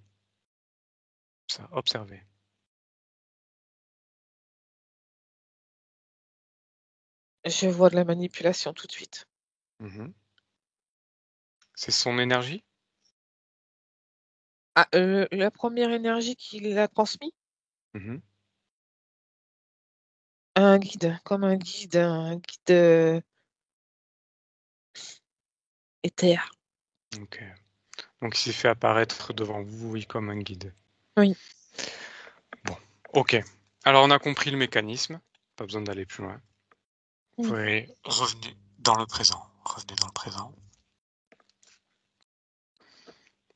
[SPEAKER 2] Ça, observez.
[SPEAKER 4] Je vois de la manipulation tout de suite.
[SPEAKER 2] Mhm. C'est son énergie?
[SPEAKER 4] Ah, la première énergie qu'il a transmise,
[SPEAKER 2] Mhm.
[SPEAKER 4] un guide, comme un guide éther.
[SPEAKER 2] Ok. Donc il s'est fait apparaître devant vous, oui, comme un guide.
[SPEAKER 4] Oui.
[SPEAKER 2] Bon, ok. Alors on a compris le mécanisme, pas besoin d'aller plus loin. Vous
[SPEAKER 4] Mm.
[SPEAKER 2] pouvez revenir dans le présent. Revenez dans le présent.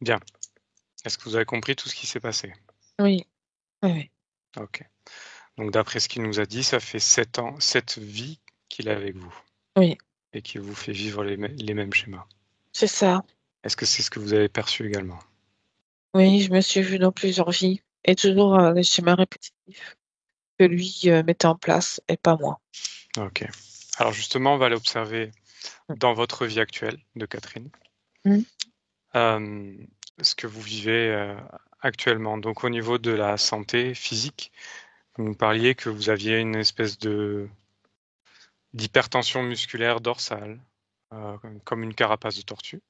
[SPEAKER 2] Bien. Est-ce que vous avez compris tout ce qui s'est passé?
[SPEAKER 4] Oui. Oui, oui.
[SPEAKER 2] Ok. Donc d'après ce qu'il nous a dit, ça fait 7 ans, 7 vies qu'il est avec vous
[SPEAKER 4] Oui,
[SPEAKER 2] et qu'il vous fait vivre les mêmes schémas.
[SPEAKER 4] c'est ça.
[SPEAKER 2] Est-ce que c'est ce que vous avez perçu également?
[SPEAKER 4] Oui, je me suis vue dans plusieurs vies et toujours les schémas répétitifs que lui mettait en place et pas moi.
[SPEAKER 2] Ok. Alors justement, on va l'observer dans votre vie actuelle de Catherine.
[SPEAKER 4] Mm.
[SPEAKER 2] Ce que vous vivez actuellement. Donc au niveau de la santé physique, vous nous parliez que vous aviez une espèce d'hypertension musculaire dorsale, comme une carapace de tortue.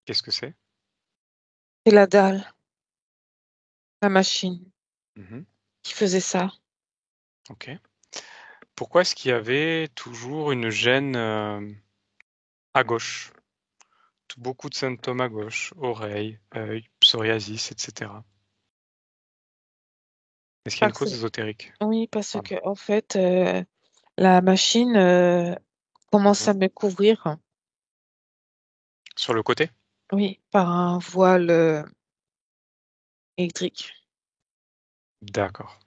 [SPEAKER 2] Qu'est-ce que c'est?
[SPEAKER 4] C'est la dalle, la machine
[SPEAKER 2] Mhm.
[SPEAKER 4] qui faisait ça.
[SPEAKER 2] Ok. Pourquoi est-ce qu'il y avait toujours une gêne à gauche? Beaucoup de symptômes à gauche, oreille, œil, psoriasis, etc. Est-ce qu'il y a une
[SPEAKER 4] Parce-
[SPEAKER 2] cause ésotérique?
[SPEAKER 4] Oui, parce
[SPEAKER 2] Pardon.
[SPEAKER 4] que en fait, la machine commence
[SPEAKER 2] Mhm.
[SPEAKER 4] à me couvrir,
[SPEAKER 2] Sur le côté?
[SPEAKER 4] oui, par un voile électrique.
[SPEAKER 2] D'accord.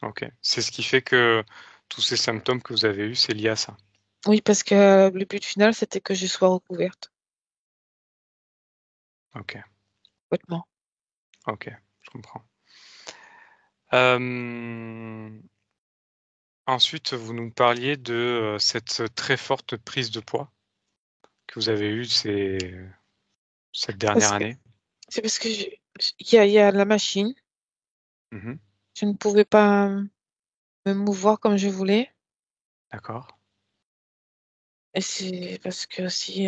[SPEAKER 2] Ok. C'est ce qui fait que tous ces symptômes que vous avez eus, c'est lié à ça.
[SPEAKER 4] Oui, parce que le but final, c'était que je sois recouverte
[SPEAKER 2] Ok.
[SPEAKER 4] complètement.
[SPEAKER 2] Ok. Je comprends. Euh, Ensuite, vous nous parliez de cette très forte prise de poids que vous avez eue cette dernière
[SPEAKER 4] Parce que
[SPEAKER 2] année.
[SPEAKER 4] c'est parce que il y a la machine,
[SPEAKER 2] Mhm.
[SPEAKER 4] je ne pouvais pas me mouvoir comme je voulais.
[SPEAKER 2] D'accord.
[SPEAKER 4] Et c'est parce que aussi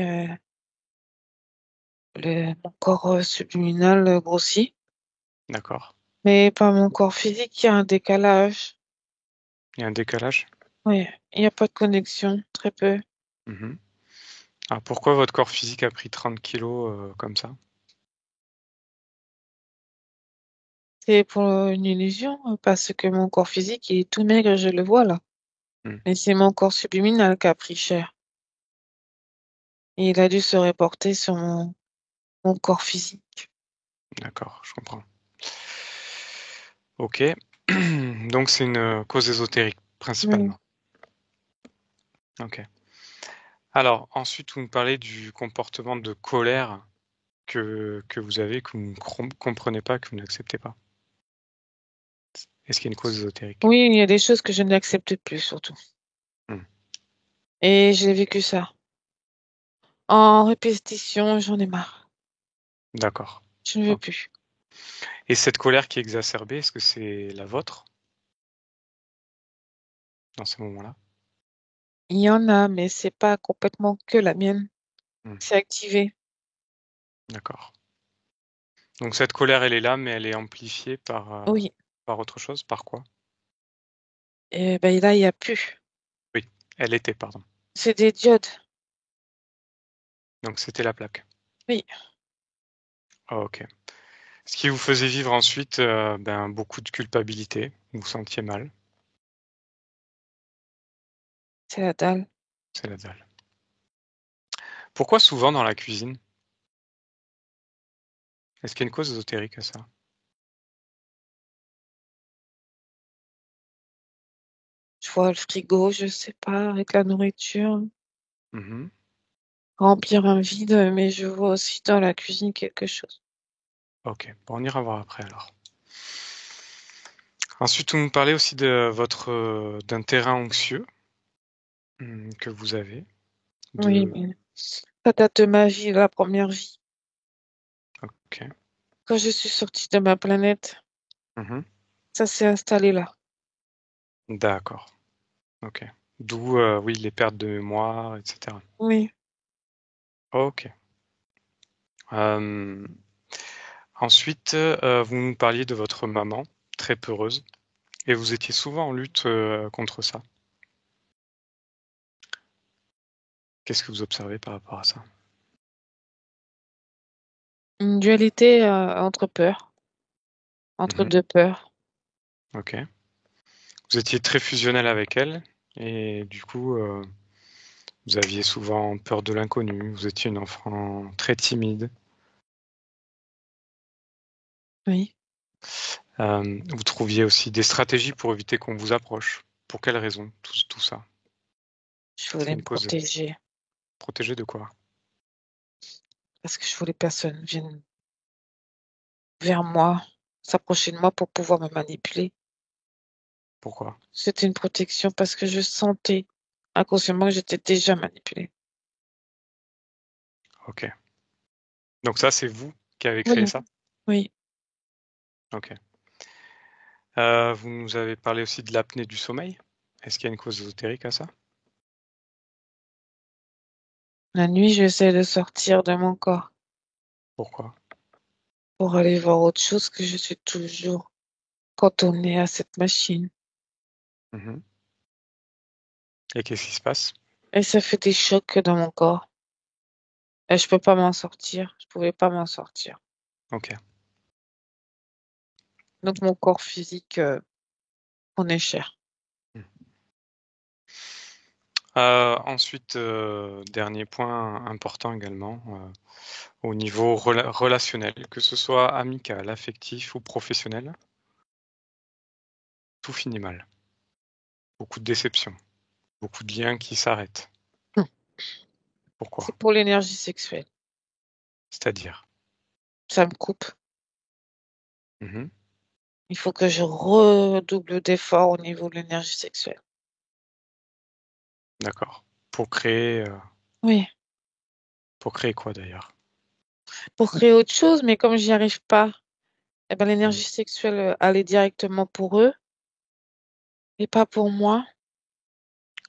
[SPEAKER 4] mon corps subliminal grossit,
[SPEAKER 2] D'accord.
[SPEAKER 4] mais pas mon corps physique, il y a un décalage.
[SPEAKER 2] Il y a un décalage.
[SPEAKER 4] Oui, il n'y a pas de connexion, très peu.
[SPEAKER 2] Mhm. Alors pourquoi votre corps physique a pris 30 kilos comme ça?
[SPEAKER 4] C'est pour une illusion, parce que mon corps physique, il est tout maigre, je le vois là.
[SPEAKER 2] Hmm.
[SPEAKER 4] Mais c'est mon corps subliminal qui a pris cher. Et il a dû se reporter sur mon corps physique.
[SPEAKER 2] D'accord, je comprends. Ok. Donc c'est une cause ésotérique,
[SPEAKER 4] Oui.
[SPEAKER 2] principalement. Ok. Alors, ensuite, vous me parlez du comportement de colère que vous avez, que vous ne comprenez pas, que vous n'acceptez pas. Est-ce qu'il y a une cause ésotérique?
[SPEAKER 4] Oui, il y a des choses que je n'accepte plus, surtout.
[SPEAKER 2] Hmm.
[SPEAKER 4] Et j'ai vécu ça. En répétition, j'en ai marre.
[SPEAKER 2] D'accord.
[SPEAKER 4] Je ne veux
[SPEAKER 2] Ok.
[SPEAKER 4] plus.
[SPEAKER 2] Et cette colère qui est exacerbée, est-ce que c'est la vôtre dans ces moments-là?
[SPEAKER 4] Il y en a, mais c'est pas complètement que la mienne.
[SPEAKER 2] Hmm.
[SPEAKER 4] C'est activé.
[SPEAKER 2] D'accord. Donc cette colère, elle est là, mais elle est amplifiée
[SPEAKER 4] Oui.
[SPEAKER 2] par autre chose. Par quoi?
[SPEAKER 4] Et ben là, il n'y a plus.
[SPEAKER 2] Oui, elle était, pardon.
[SPEAKER 4] C'est des diodes.
[SPEAKER 2] Donc c'était la plaque.
[SPEAKER 4] Oui,
[SPEAKER 2] Ah, ok. Ce qui vous faisait vivre ensuite beaucoup de culpabilité, vous vous sentiez mal,
[SPEAKER 4] c'est la dalle.
[SPEAKER 2] c'est la dalle. Pourquoi souvent dans la cuisine? Est-ce qu'il y a une cause ésotérique à ça?
[SPEAKER 4] Je vois le frigo, je sais pas, avec la nourriture.
[SPEAKER 2] Mhm.
[SPEAKER 4] Remplir un vide, mais je vois aussi dans la cuisine quelque chose.
[SPEAKER 2] Ok, bon, on ira voir après alors. Ensuite, vous nous parlez aussi de d'un terrain anxieux que vous avez.
[SPEAKER 4] Oui,
[SPEAKER 2] De...
[SPEAKER 4] mais ça date de ma vie, la première vie.
[SPEAKER 2] Ok.
[SPEAKER 4] Quand je suis sortie de ma planète,
[SPEAKER 2] Mhm.
[SPEAKER 4] ça s'est installé là.
[SPEAKER 2] D'accord. Ok. D'où, oui, les pertes de mémoire, etc.
[SPEAKER 4] Oui.
[SPEAKER 2] Ok. Euh, Ensuite, vous nous parliez de votre maman, très peureuse, et vous étiez souvent en lutte contre ça. Qu'est-ce que vous observez par rapport à ça?
[SPEAKER 4] Une dualité entre peurs, entre
[SPEAKER 2] Mhm.
[SPEAKER 4] deux peurs.
[SPEAKER 2] Ok. Vous étiez très fusionnel avec elle, et du coup, vous aviez souvent peur de l'inconnu. Vous étiez une enfant très timide.
[SPEAKER 4] Oui.
[SPEAKER 2] Vous trouviez aussi des stratégies pour éviter qu'on vous approche. Pour quelles raisons, tout ça?
[SPEAKER 4] Je
[SPEAKER 2] C'est
[SPEAKER 4] voulais me
[SPEAKER 2] une cause
[SPEAKER 4] protéger
[SPEAKER 2] protégée de quoi?
[SPEAKER 4] parce que je voulais personne vienne vers moi, s'approcher de moi pour pouvoir me manipuler.
[SPEAKER 2] Pourquoi?
[SPEAKER 4] C'était une protection parce que je sentais inconsciemment que j'étais déjà manipulée.
[SPEAKER 2] Ok. Donc ça, c'est vous qui avez créé
[SPEAKER 4] Oui,
[SPEAKER 2] ça?
[SPEAKER 4] oui.
[SPEAKER 2] Ok. Vous nous avez parlé aussi de l'apnée du sommeil. Est-ce qu'il y a une cause ésotérique à ça?
[SPEAKER 4] La nuit, j'essaie de sortir de mon corps
[SPEAKER 2] Pourquoi?
[SPEAKER 4] pour aller voir autre chose que je suis toujours cantonnée à cette machine.
[SPEAKER 2] Mhm. Et qu'est-ce qui se passe?
[SPEAKER 4] Et ça fait des chocs dans mon corps. Et je peux pas m'en sortir. Je pouvais pas m'en sortir.
[SPEAKER 2] Ok.
[SPEAKER 4] Donc mon corps physique prenait cher.
[SPEAKER 2] Ensuite, dernier point important également, au niveau relationnel, que ce soit amical, affectif ou professionnel, tout finit mal. Beaucoup de déceptions, beaucoup de liens qui s'arrêtent. Pourquoi?
[SPEAKER 4] C'est pour l'énergie sexuelle.
[SPEAKER 2] C'est-à-dire?
[SPEAKER 4] Ça me coupe.
[SPEAKER 2] Mhm.
[SPEAKER 4] Il faut que je redouble d'efforts au niveau de l'énergie sexuelle.
[SPEAKER 2] D'accord.
[SPEAKER 4] Oui,
[SPEAKER 2] Pour créer quoi d'ailleurs?
[SPEAKER 4] pour créer autre chose, mais comme j'y arrive pas, eh ben,
[SPEAKER 2] Mhm.
[SPEAKER 4] l'énergie sexuelle allait directement pour eux et pas pour moi.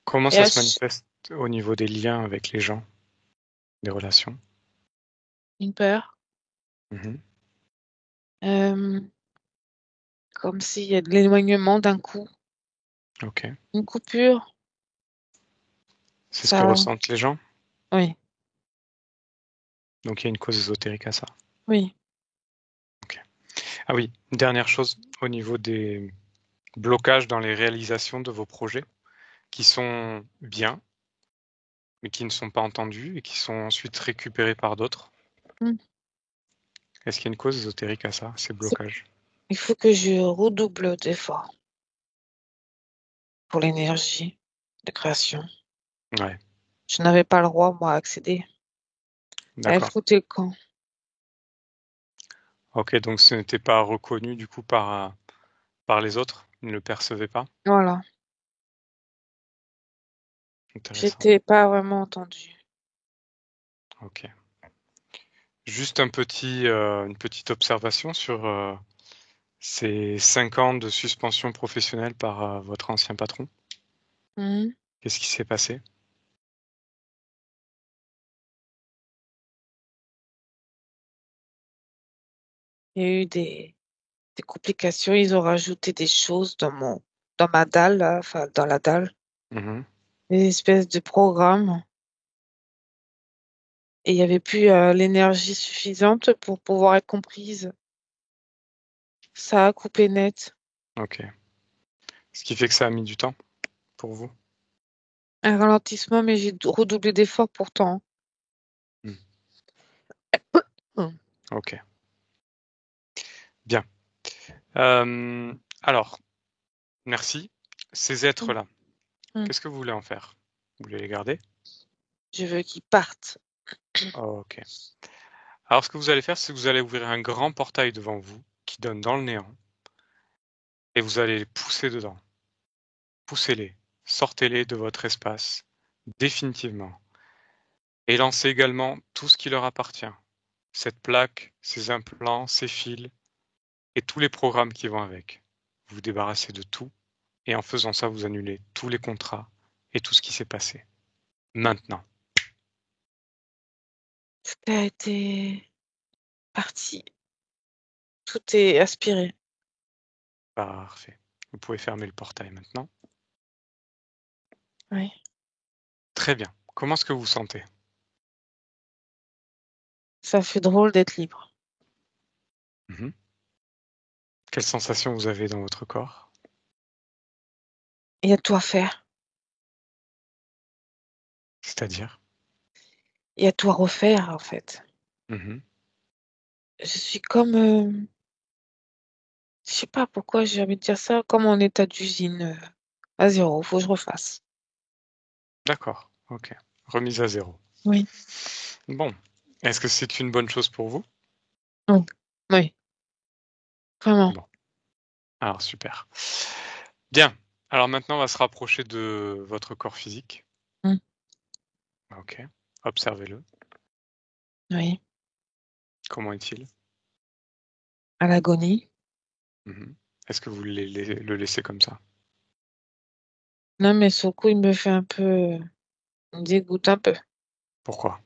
[SPEAKER 2] Comment
[SPEAKER 4] Et
[SPEAKER 2] ça
[SPEAKER 4] à
[SPEAKER 2] se manifeste au niveau des liens avec les gens, des relations?
[SPEAKER 4] une peur,
[SPEAKER 2] Mhm.
[SPEAKER 4] euh, comme s'il y a de l'éloignement d'un coup,
[SPEAKER 2] Ok.
[SPEAKER 4] une coupure.
[SPEAKER 2] C'est ce que
[SPEAKER 4] Ça,
[SPEAKER 2] ressentent les gens?
[SPEAKER 4] oui,
[SPEAKER 2] Donc il y a une cause ésotérique à ça.
[SPEAKER 4] oui.
[SPEAKER 2] Ok. Ah oui, une dernière chose au niveau des blocages dans les réalisations de vos projets qui sont bien, mais qui ne sont pas entendus et qui sont ensuite récupérés par d'autres.
[SPEAKER 4] Mm.
[SPEAKER 2] Est-ce qu'il y a une cause ésotérique à ça, ces
[SPEAKER 4] C'est-
[SPEAKER 2] blocages?
[SPEAKER 4] Il faut que je redouble d'efforts pour l'énergie de création.
[SPEAKER 2] Ouais,
[SPEAKER 4] Je n'avais pas le droit, moi, à accéder. Elle
[SPEAKER 2] d'accord.
[SPEAKER 4] foutait le camp.
[SPEAKER 2] Ok, donc ce n'était pas reconnu du coup par les autres, ils ne le percevaient pas.
[SPEAKER 4] Voilà.
[SPEAKER 2] Intéressant.
[SPEAKER 4] J'étais pas vraiment entendue.
[SPEAKER 2] Ok. Juste une petite observation sur ces 5 ans de suspension professionnelle par votre ancien patron.
[SPEAKER 4] Mhm.
[SPEAKER 2] Qu'est-ce qui s'est passé?
[SPEAKER 4] Il y a eu des complications. Ils ont rajouté des choses dans ma dalle, là, enfin, dans la dalle.
[SPEAKER 2] Mhm.
[SPEAKER 4] Des espèces de programmes. Et il n'y avait plus l'énergie suffisante pour pouvoir être comprise. Ça a coupé net.
[SPEAKER 2] Ok. Ce qui fait que ça a mis du temps pour vous.
[SPEAKER 4] Un ralentissement, mais j'ai redoublé d'efforts pourtant.
[SPEAKER 2] Hmm.
[SPEAKER 4] Mm.
[SPEAKER 2] Ok. Bien. Euh, alors, merci. Ces êtres-là,
[SPEAKER 4] Mm.
[SPEAKER 2] qu'est-ce que vous voulez en faire? Vous voulez les garder?
[SPEAKER 4] Je veux qu'ils partent.
[SPEAKER 2] Ok. Alors, ce que vous allez faire, c'est que vous allez ouvrir un grand portail devant vous qui donne dans le néant. et vous allez les pousser dedans. Poussez-les, sortez-les de votre espace, définitivement. Et lancez également tout ce qui leur appartient. Cette plaque, ces implants, ces fils et tous les programmes qui vont avec. Vous vous débarrassez de tout et en faisant ça, vous annulez tous les contrats et tout ce qui s'est passé. Maintenant.
[SPEAKER 4] Tout a été parti. Tout est aspiré.
[SPEAKER 2] Parfait. Vous pouvez fermer le portail maintenant.
[SPEAKER 4] Oui.
[SPEAKER 2] Très bien. Comment est-ce que vous vous sentez?
[SPEAKER 4] Ça fait drôle d'être libre.
[SPEAKER 2] Mhm. Quelles sensations vous avez dans votre corps?
[SPEAKER 4] Il y a tout à faire.
[SPEAKER 2] C'est-à-dire?
[SPEAKER 4] Il y a tout à refaire, en fait.
[SPEAKER 2] Mhm.
[SPEAKER 4] Je suis comme, je sais pas pourquoi j'ai envie de dire ça, comme en état d'usine à zéro. Faut que je refasse.
[SPEAKER 2] D'accord. Ok. Remise à zéro.
[SPEAKER 4] Oui.
[SPEAKER 2] Bon. Est-ce que c'est une bonne chose pour vous?
[SPEAKER 4] Oui. Oui. Vraiment.
[SPEAKER 2] Bon. Alors, super. Bien. Alors maintenant, on va se rapprocher de votre corps physique.
[SPEAKER 4] Mm.
[SPEAKER 2] Ok. Observez-le.
[SPEAKER 4] Oui.
[SPEAKER 2] Comment est-il?
[SPEAKER 4] À l'agonie.
[SPEAKER 2] Mhm. Est-ce que vous le laissez comme ça?
[SPEAKER 4] Non, mais sur le coup, il me fait un peu, il me dégoûte un peu.
[SPEAKER 2] Pourquoi?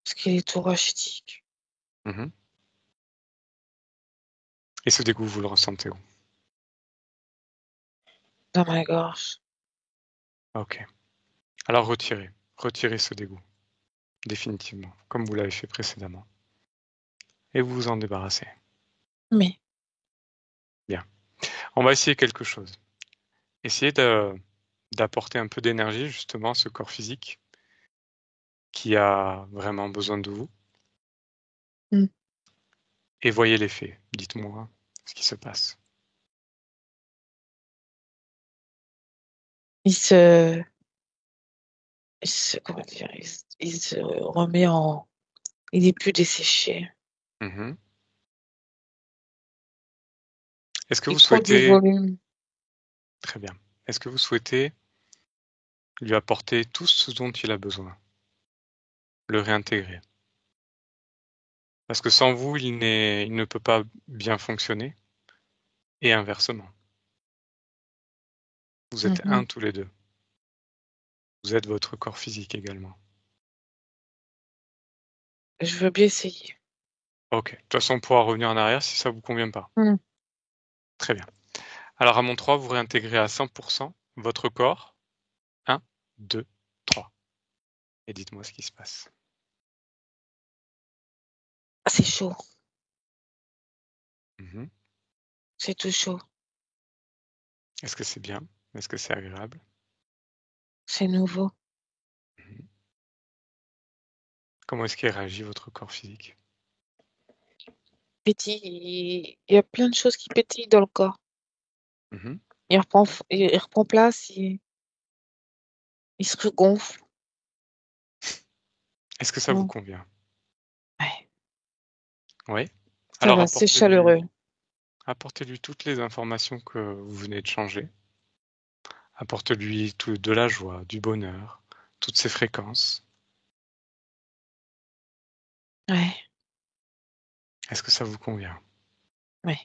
[SPEAKER 4] Parce qu'il est tout rachitique.
[SPEAKER 2] Mhm. Et ce dégoût, vous le ressentez où?
[SPEAKER 4] Dans ma gorge.
[SPEAKER 2] Ok. Alors retirez. Retirez ce dégoût. Définitivement. Comme vous l'avez fait précédemment. Et vous vous en débarrassez.
[SPEAKER 4] Mais,
[SPEAKER 2] Bien. On va essayer quelque chose. Essayez d'apporter un peu d'énergie justement à ce corps physique qui a vraiment besoin de vous.
[SPEAKER 4] Mm.
[SPEAKER 2] Et voyez l'effet. Dites-moi ce qui se passe.
[SPEAKER 4] il se, comment dire, il se remet en, il est plus desséché.
[SPEAKER 2] Mhm. Est-ce que
[SPEAKER 4] Il
[SPEAKER 2] vous
[SPEAKER 4] prend du
[SPEAKER 2] souhaitez...
[SPEAKER 4] volume.
[SPEAKER 2] Très bien. Est-ce que vous souhaitez lui apporter tout ce dont il a besoin? Le réintégrer? Parce que sans vous, il ne peut pas bien fonctionner. Et inversement. Vous êtes
[SPEAKER 4] Mhm.
[SPEAKER 2] un tous les deux. Vous êtes votre corps physique également.
[SPEAKER 4] Je veux bien essayer.
[SPEAKER 2] Ok. De toute façon, on pourra revenir en arrière si ça vous convient pas.
[SPEAKER 4] Mm.
[SPEAKER 2] Très bien. Alors à mon 3, vous réintégrez à 100% votre corps. 1, 2, 3. Et dites-moi ce qui se passe.
[SPEAKER 4] Ah, c'est chaud.
[SPEAKER 2] Mhm.
[SPEAKER 4] C'est tout chaud.
[SPEAKER 2] Est-ce que c'est bien? Est-ce que c'est agréable?
[SPEAKER 4] C'est nouveau.
[SPEAKER 2] Mhm. Comment est-ce qu'il réagit votre corps physique?
[SPEAKER 4] Pétille, il y a plein de choses qui pétillent dans le corps.
[SPEAKER 2] Mhm.
[SPEAKER 4] Il reprend place, il se regonfle.
[SPEAKER 2] Est-ce que ça vous
[SPEAKER 4] Mm.
[SPEAKER 2] convient?
[SPEAKER 4] Ouais,
[SPEAKER 2] Oui.
[SPEAKER 4] ça
[SPEAKER 2] Alors
[SPEAKER 4] va, c'est chaleureux.
[SPEAKER 2] apportez-lui toutes les informations que vous venez de changer. Apporte-lui de la joie, du bonheur, toutes ces fréquences.
[SPEAKER 4] Ouais,
[SPEAKER 2] Est-ce que ça vous convient?
[SPEAKER 4] ouais,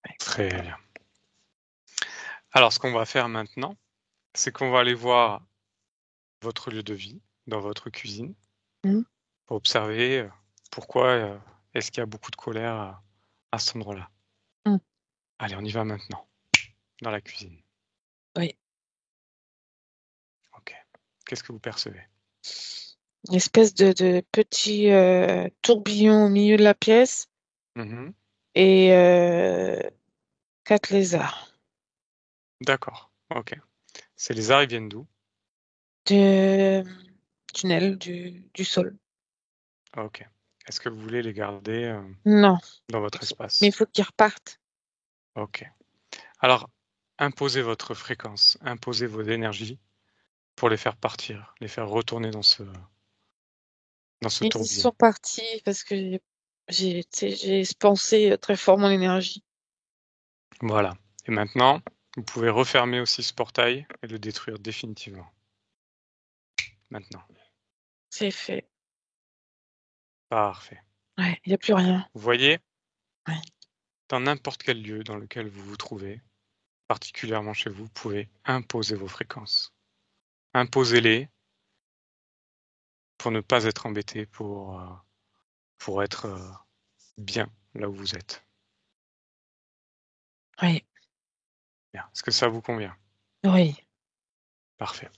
[SPEAKER 4] ouais.
[SPEAKER 2] Très bien. Alors, ce qu'on va faire maintenant, c'est qu'on va aller voir votre lieu de vie dans votre cuisine
[SPEAKER 4] Mm.
[SPEAKER 2] pour observer pourquoi est-ce qu'il y a beaucoup de colère à cet endroit-là.
[SPEAKER 4] Mm.
[SPEAKER 2] Allez, on y va maintenant, dans la cuisine.
[SPEAKER 4] Oui.
[SPEAKER 2] Ok. Qu'est-ce que vous percevez?
[SPEAKER 4] Une espèce de petit tourbillon au milieu de la pièce
[SPEAKER 2] Mhm.
[SPEAKER 4] et 4 lézards.
[SPEAKER 2] D'accord. Ok. Ces lézards, ils viennent d'où?
[SPEAKER 4] De tunnel du sol.
[SPEAKER 2] Ok. Est-ce que vous voulez les garder
[SPEAKER 4] Non,
[SPEAKER 2] dans votre
[SPEAKER 4] mais il
[SPEAKER 2] espace?
[SPEAKER 4] faut qu'ils repartent.
[SPEAKER 2] Ok. Alors, imposez votre fréquence, imposez vos énergies pour les faire partir, les faire retourner dans ce
[SPEAKER 4] Ils
[SPEAKER 2] tourbillon.
[SPEAKER 4] sont partis parce que tu sais, j'ai pensé très fort mon énergie.
[SPEAKER 2] Voilà. Et maintenant, vous pouvez refermer aussi ce portail et le détruire définitivement. Maintenant.
[SPEAKER 4] C'est fait.
[SPEAKER 2] Parfait.
[SPEAKER 4] Ouais, il n'y a plus rien.
[SPEAKER 2] Vous voyez,
[SPEAKER 4] Ouais.
[SPEAKER 2] dans n'importe quel lieu dans lequel vous vous trouvez, particulièrement chez vous, vous pouvez imposer vos fréquences. Imposez-les pour ne pas être embêté, pour être bien là où vous êtes.
[SPEAKER 4] Oui,
[SPEAKER 2] Bien. Est-ce que ça vous convient?
[SPEAKER 4] oui.
[SPEAKER 2] Parfait.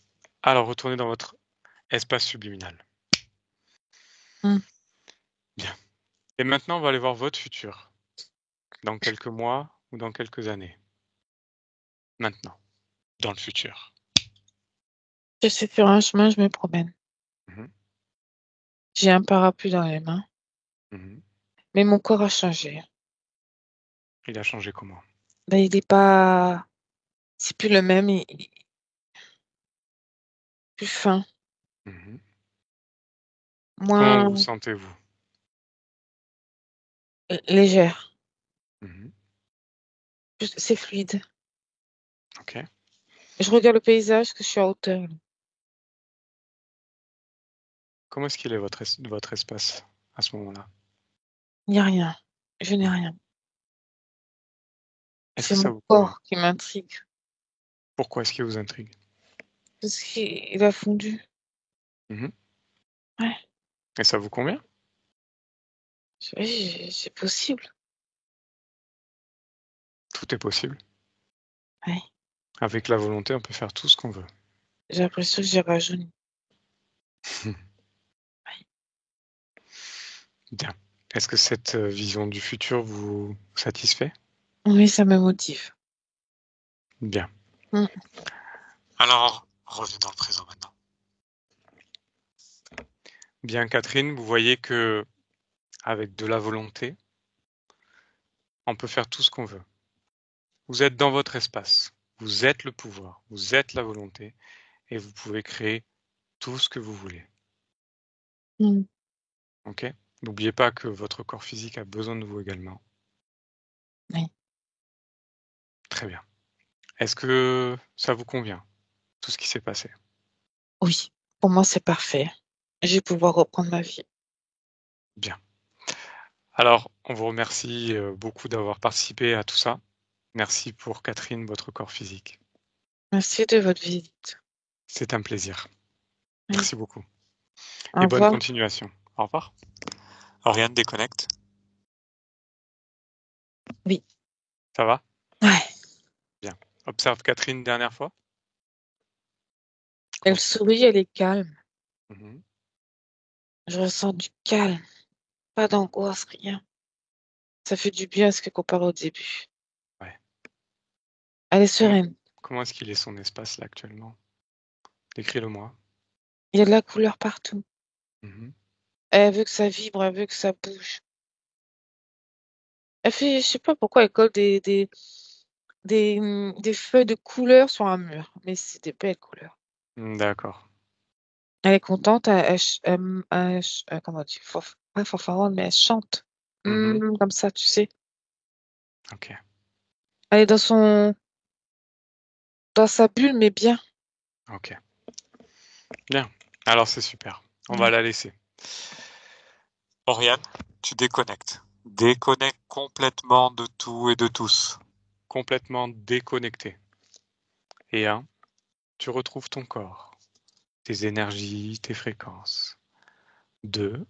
[SPEAKER 2] Alors, retournez dans votre espace subliminal.
[SPEAKER 4] Mm.
[SPEAKER 2] Bien. Et maintenant, on va aller voir votre futur. Dans quelques mois ou dans quelques années. Maintenant. Dans le futur.
[SPEAKER 4] Je suis sur un chemin, je me promène.
[SPEAKER 2] Mhm.
[SPEAKER 4] J'ai un parapluie dans les mains,
[SPEAKER 2] Mhm.
[SPEAKER 4] mais mon corps a changé.
[SPEAKER 2] Il a changé comment?
[SPEAKER 4] Ben, il n'est pas... C'est plus le même, plus fin,
[SPEAKER 2] Mhm. Comment vous
[SPEAKER 4] moins
[SPEAKER 2] sentez-vous?
[SPEAKER 4] légère.
[SPEAKER 2] Mhm.
[SPEAKER 4] C'est fluide.
[SPEAKER 2] Ok.
[SPEAKER 4] Je regarde le paysage, que je suis à hauteur.
[SPEAKER 2] Comment est-ce qu'il est votre espace à ce moment-là?
[SPEAKER 4] Il n'y a rien. Je n'ai
[SPEAKER 2] Mhm.
[SPEAKER 4] rien.
[SPEAKER 2] Est-ce
[SPEAKER 4] C'est
[SPEAKER 2] que ça
[SPEAKER 4] mon
[SPEAKER 2] vous convient?
[SPEAKER 4] corps qui m'intrigue.
[SPEAKER 2] Pourquoi est-ce qu'il vous intrigue?
[SPEAKER 4] Parce qu'il a fondu.
[SPEAKER 2] Mhm.
[SPEAKER 4] Ouais.
[SPEAKER 2] Et ça vous convient?
[SPEAKER 4] Oui, c'est possible.
[SPEAKER 2] Tout est possible.
[SPEAKER 4] Ouais.
[SPEAKER 2] Avec la volonté, on peut faire tout ce qu'on veut.
[SPEAKER 4] J'ai l'impression que j'ai rajeuni.
[SPEAKER 2] Bien. Est-ce que cette vision du futur vous satisfait?
[SPEAKER 4] Oui, ça me motive.
[SPEAKER 2] Bien.
[SPEAKER 4] Mm.
[SPEAKER 2] Alors, revenez dans le présent maintenant. Bien, Catherine, vous voyez que avec de la volonté, on peut faire tout ce qu'on veut. Vous êtes dans votre espace. Vous êtes le pouvoir. Vous êtes la volonté. Et vous pouvez créer tout ce que vous voulez.
[SPEAKER 4] Mm.
[SPEAKER 2] Ok? N'oubliez pas que votre corps physique a besoin de vous également.
[SPEAKER 4] Oui.
[SPEAKER 2] Très bien. Est-ce que ça vous convient, tout ce qui s'est passé?
[SPEAKER 4] Oui, pour moi, c'est parfait. Je vais pouvoir reprendre ma vie.
[SPEAKER 2] Bien. Alors, on vous remercie beaucoup d'avoir participé à tout ça. Merci pour Catherine, votre corps physique.
[SPEAKER 4] Merci de votre visite.
[SPEAKER 2] C'est un plaisir.
[SPEAKER 4] Oui.
[SPEAKER 2] Merci beaucoup.
[SPEAKER 4] Au
[SPEAKER 2] Et bonne
[SPEAKER 4] revoir.
[SPEAKER 2] continuation. Au revoir. Oriane, déconnecte.
[SPEAKER 4] Oui.
[SPEAKER 2] Ça va?
[SPEAKER 4] Ouais.
[SPEAKER 2] Bien. Observe Catherine dernière fois.
[SPEAKER 4] Elle
[SPEAKER 2] Comment ça?
[SPEAKER 4] sourit, elle est calme.
[SPEAKER 2] Mhm.
[SPEAKER 4] Je ressens du calme. Pas d'angoisse, rien. Ça fait du bien à ce que comparé au début.
[SPEAKER 2] Ouais.
[SPEAKER 4] Elle est
[SPEAKER 2] Comment,
[SPEAKER 4] sereine.
[SPEAKER 2] comment est-ce qu'il est son espace là actuellement? Décris-le-moi.
[SPEAKER 4] Il y a de la couleur partout.
[SPEAKER 2] Mhm.
[SPEAKER 4] Elle veut que ça vibre, elle veut que ça bouge. Elle fait, je sais pas pourquoi elle colle des feuilles de couleur sur un mur. Mais c'est des belles couleurs.
[SPEAKER 2] D'accord.
[SPEAKER 4] Elle est contente, comment dire, pas fanfaronne, mais elle chante.
[SPEAKER 2] Mhm.
[SPEAKER 4] Comme ça, tu sais.
[SPEAKER 2] Ok.
[SPEAKER 4] Elle est dans sa bulle, mais bien.
[SPEAKER 2] Ok. Bien. Alors c'est super. On va
[SPEAKER 4] Ouais.
[SPEAKER 2] la laisser. Oriane, tu déconnectes. Déconnecte complètement de tout et de tous. Complètement déconnecté. Et tu retrouves ton corps, tes énergies, tes fréquences. 2,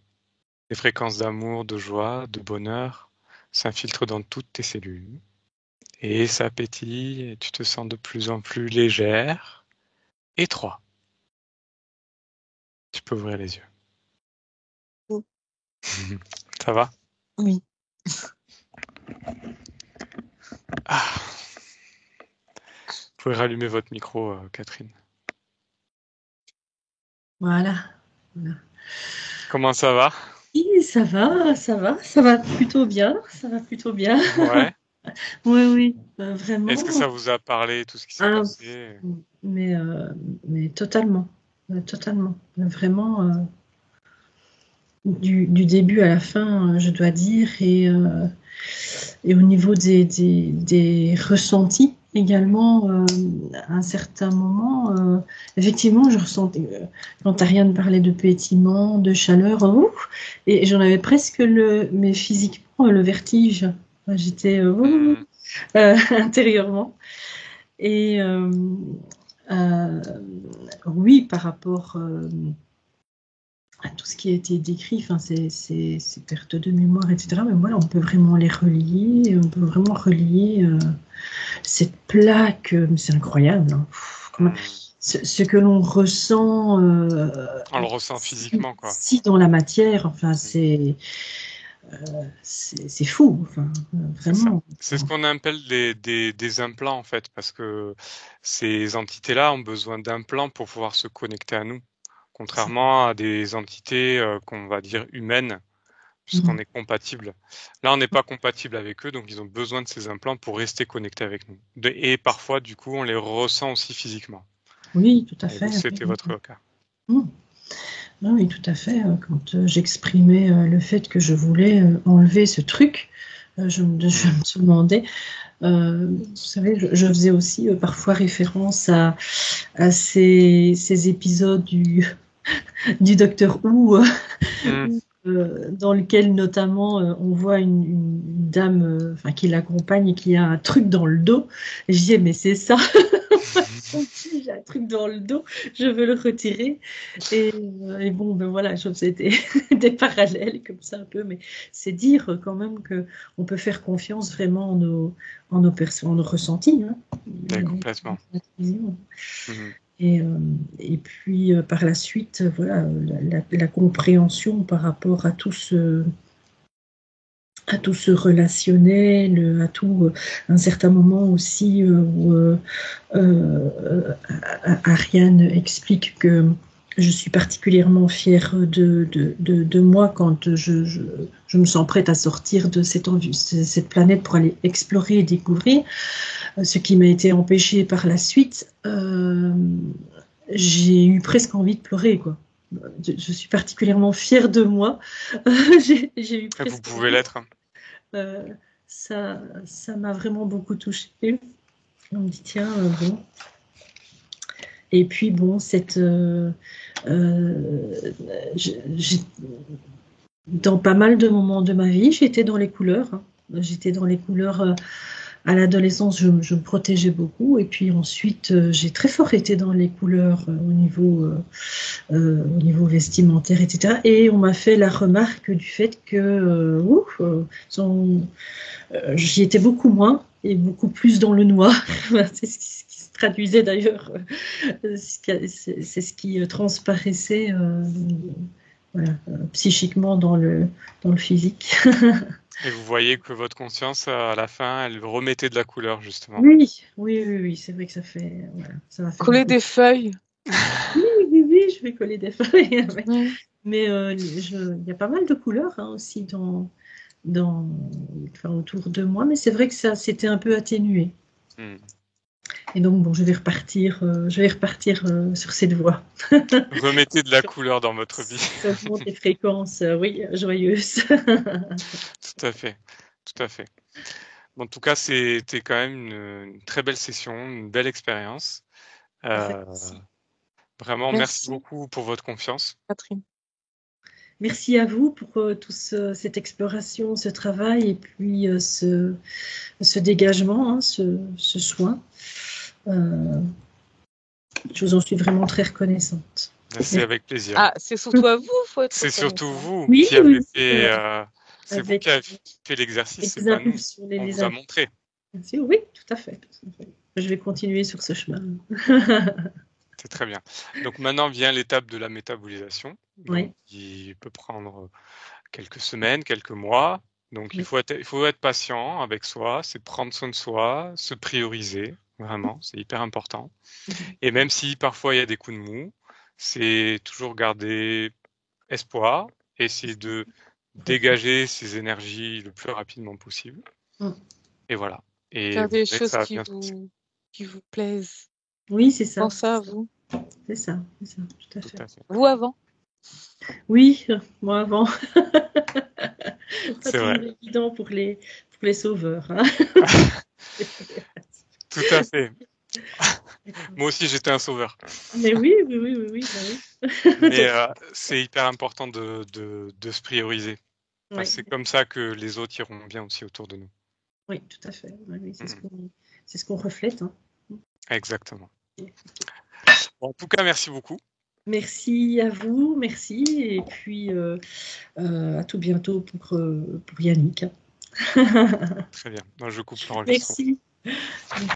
[SPEAKER 2] les fréquences d'amour, de joie, de bonheur s'infiltrent dans toutes tes cellules. Et ça pétille et tu te sens de plus en plus légère. Et 3, tu peux ouvrir les yeux.
[SPEAKER 4] Mm.
[SPEAKER 2] Ça va?
[SPEAKER 4] Oui.
[SPEAKER 2] Ah. Vous pouvez rallumer votre micro, Catherine.
[SPEAKER 3] Voilà. Voilà.
[SPEAKER 2] Comment ça va?
[SPEAKER 3] Oui, ça va plutôt bien, ça va plutôt bien.
[SPEAKER 2] Ouais.
[SPEAKER 3] Oui, oui,
[SPEAKER 2] Est-ce que
[SPEAKER 3] vraiment.
[SPEAKER 2] ça vous a parlé, tout ce qui s'est
[SPEAKER 3] Ah,
[SPEAKER 2] passé?
[SPEAKER 3] mais, euh, mais totalement, totalement. Vraiment, du début à la fin, je dois dire, et au niveau des ressentis également, à un certain moment, effectivement, je ressentais, quand Ariane parlait de pétillement, de chaleur, et j'en avais presque mais physiquement, le vertige. J'étais intérieurement. Et euh, oui, par rapport à tout ce qui a été décrit, enfin, ces pertes de mémoire, etc. Mais voilà, on peut vraiment les relier, on peut vraiment relier cette plaque, c'est incroyable. Hein. Ce que l'on ressent,
[SPEAKER 2] On le ressent physiquement, quoi.
[SPEAKER 3] si dans la matière, enfin, c'est fou, enfin, vraiment.
[SPEAKER 2] C'est ce qu'on appelle des implants, en fait, parce que ces entités-là ont besoin d'implants pour pouvoir se connecter à nous, contrairement à des entités qu'on va dire humaines, puisqu'on est compatible. Là, on n'est pas compatible avec eux, donc ils ont besoin de ces implants pour rester connectés avec nous. Et parfois, du coup, on les ressent aussi physiquement.
[SPEAKER 3] Oui, tout à fait.
[SPEAKER 2] C'était votre cas.
[SPEAKER 3] Oui, tout à fait. Quand j'exprimais le fait que je voulais enlever ce truc, je me demandais, vous savez, je faisais aussi parfois référence à ces épisodes du Docteur Who, dans lequel notamment on voit une dame qui l'accompagne et qui a un truc dans le dos. Et je disais, mais c'est ça, j'ai un truc dans le dos, je veux le retirer. Et bon, ben voilà, je faisais des parallèles comme ça un peu, mais c'est dire quand même qu'on peut faire confiance vraiment en nos ressentis. Hein.
[SPEAKER 2] Oui, complètement.
[SPEAKER 3] Et puis par la suite, voilà, la compréhension par rapport à tout ce relationnel, à tout, un certain moment aussi où Ariane explique que je suis particulièrement fière de moi quand je me sens prête à sortir de cette planète pour aller explorer et découvrir, ce qui m'a été empêché par la suite. J'ai eu presque envie de pleurer, quoi. Je suis particulièrement fière de moi. J'ai eu presque
[SPEAKER 2] Vous pouvez l'être.
[SPEAKER 3] Ça m'a vraiment beaucoup touchée. On me dit, tiens, bon. Et puis, bon, dans pas mal de moments de ma vie, j'étais dans les couleurs. Hein. J'étais dans les couleurs. À l'adolescence, je me protégeais beaucoup. Et puis ensuite, j'ai très fort été dans les couleurs au niveau vestimentaire, etc. Et on m'a fait la remarque du fait que j'y étais beaucoup moins et beaucoup plus dans le noir. C'est ce qui se traduisait d'ailleurs. C'est ce qui transparaissait psychiquement dans le physique.
[SPEAKER 2] Et vous voyez que votre conscience, à la fin, elle remettait de la couleur, justement.
[SPEAKER 3] Oui, c'est vrai que ça fait... Voilà, ça m'a fait
[SPEAKER 4] Coller des feuilles.
[SPEAKER 3] Oui, je vais coller des feuilles.
[SPEAKER 4] Oui.
[SPEAKER 3] Mais il y a pas mal de couleurs aussi autour de moi, mais c'est vrai que ça s'était un peu atténué. Et donc, bon, je vais repartir sur cette voie.
[SPEAKER 2] Remettez de la couleur dans votre vie.
[SPEAKER 3] Ça augmente les fréquences, oui, joyeuses.
[SPEAKER 2] Tout à fait. Bon, en tout cas, c'était quand même une très belle session, une belle expérience. Vraiment, merci beaucoup pour votre confiance.
[SPEAKER 4] Catherine.
[SPEAKER 3] Merci à vous pour cette exploration, ce travail et puis ce dégagement, hein, ce soin. Je vous en suis vraiment très reconnaissante.
[SPEAKER 2] C'est avec plaisir.
[SPEAKER 4] Ah, c'est surtout à vous, faut être
[SPEAKER 2] C'est surtout vous
[SPEAKER 3] qui
[SPEAKER 2] avez fait. C'est vous qui avez fait l'exercice. C'est pas nous. On vous a montré.
[SPEAKER 3] Oui, tout à fait. Je vais continuer sur ce chemin.
[SPEAKER 2] C'est très bien. Donc maintenant vient l'étape de la métabolisation,
[SPEAKER 3] Oui.
[SPEAKER 2] qui peut prendre quelques semaines, quelques mois. Donc il faut être patient avec soi, c'est prendre soin de soi, se prioriser, vraiment, c'est hyper important. Et même si parfois il y a des coups de mou, c'est toujours garder espoir, essayer de dégager ses énergies le plus rapidement possible. Et voilà. Et
[SPEAKER 4] faire des choses qui vous plaisent.
[SPEAKER 3] Oui, c'est ça.
[SPEAKER 4] Pensez à vous.
[SPEAKER 3] C'est ça, tout à fait.
[SPEAKER 4] Vous avant.
[SPEAKER 3] Oui, moi avant. Pas
[SPEAKER 2] C'est vrai.
[SPEAKER 3] toujours évident pour les sauveurs, hein.
[SPEAKER 2] Tout à fait. Moi aussi, j'étais un sauveur.
[SPEAKER 3] Mais oui, bah oui.
[SPEAKER 2] Mais
[SPEAKER 3] Donc,
[SPEAKER 2] c'est hyper important de se prioriser. Enfin,
[SPEAKER 3] ouais,
[SPEAKER 2] c'est comme ça que les autres iront bien aussi autour de nous.
[SPEAKER 3] oui, tout à fait. Ouais, oui,
[SPEAKER 2] Mhm.
[SPEAKER 3] c'est ce qu'on reflète, hein.
[SPEAKER 2] Exactement. Bon, en tout cas, merci beaucoup.
[SPEAKER 3] Merci à vous, merci, et puis à tout bientôt pour Yannick.
[SPEAKER 2] Très bien. Donc, je coupe l'enregistrement.
[SPEAKER 3] Merci.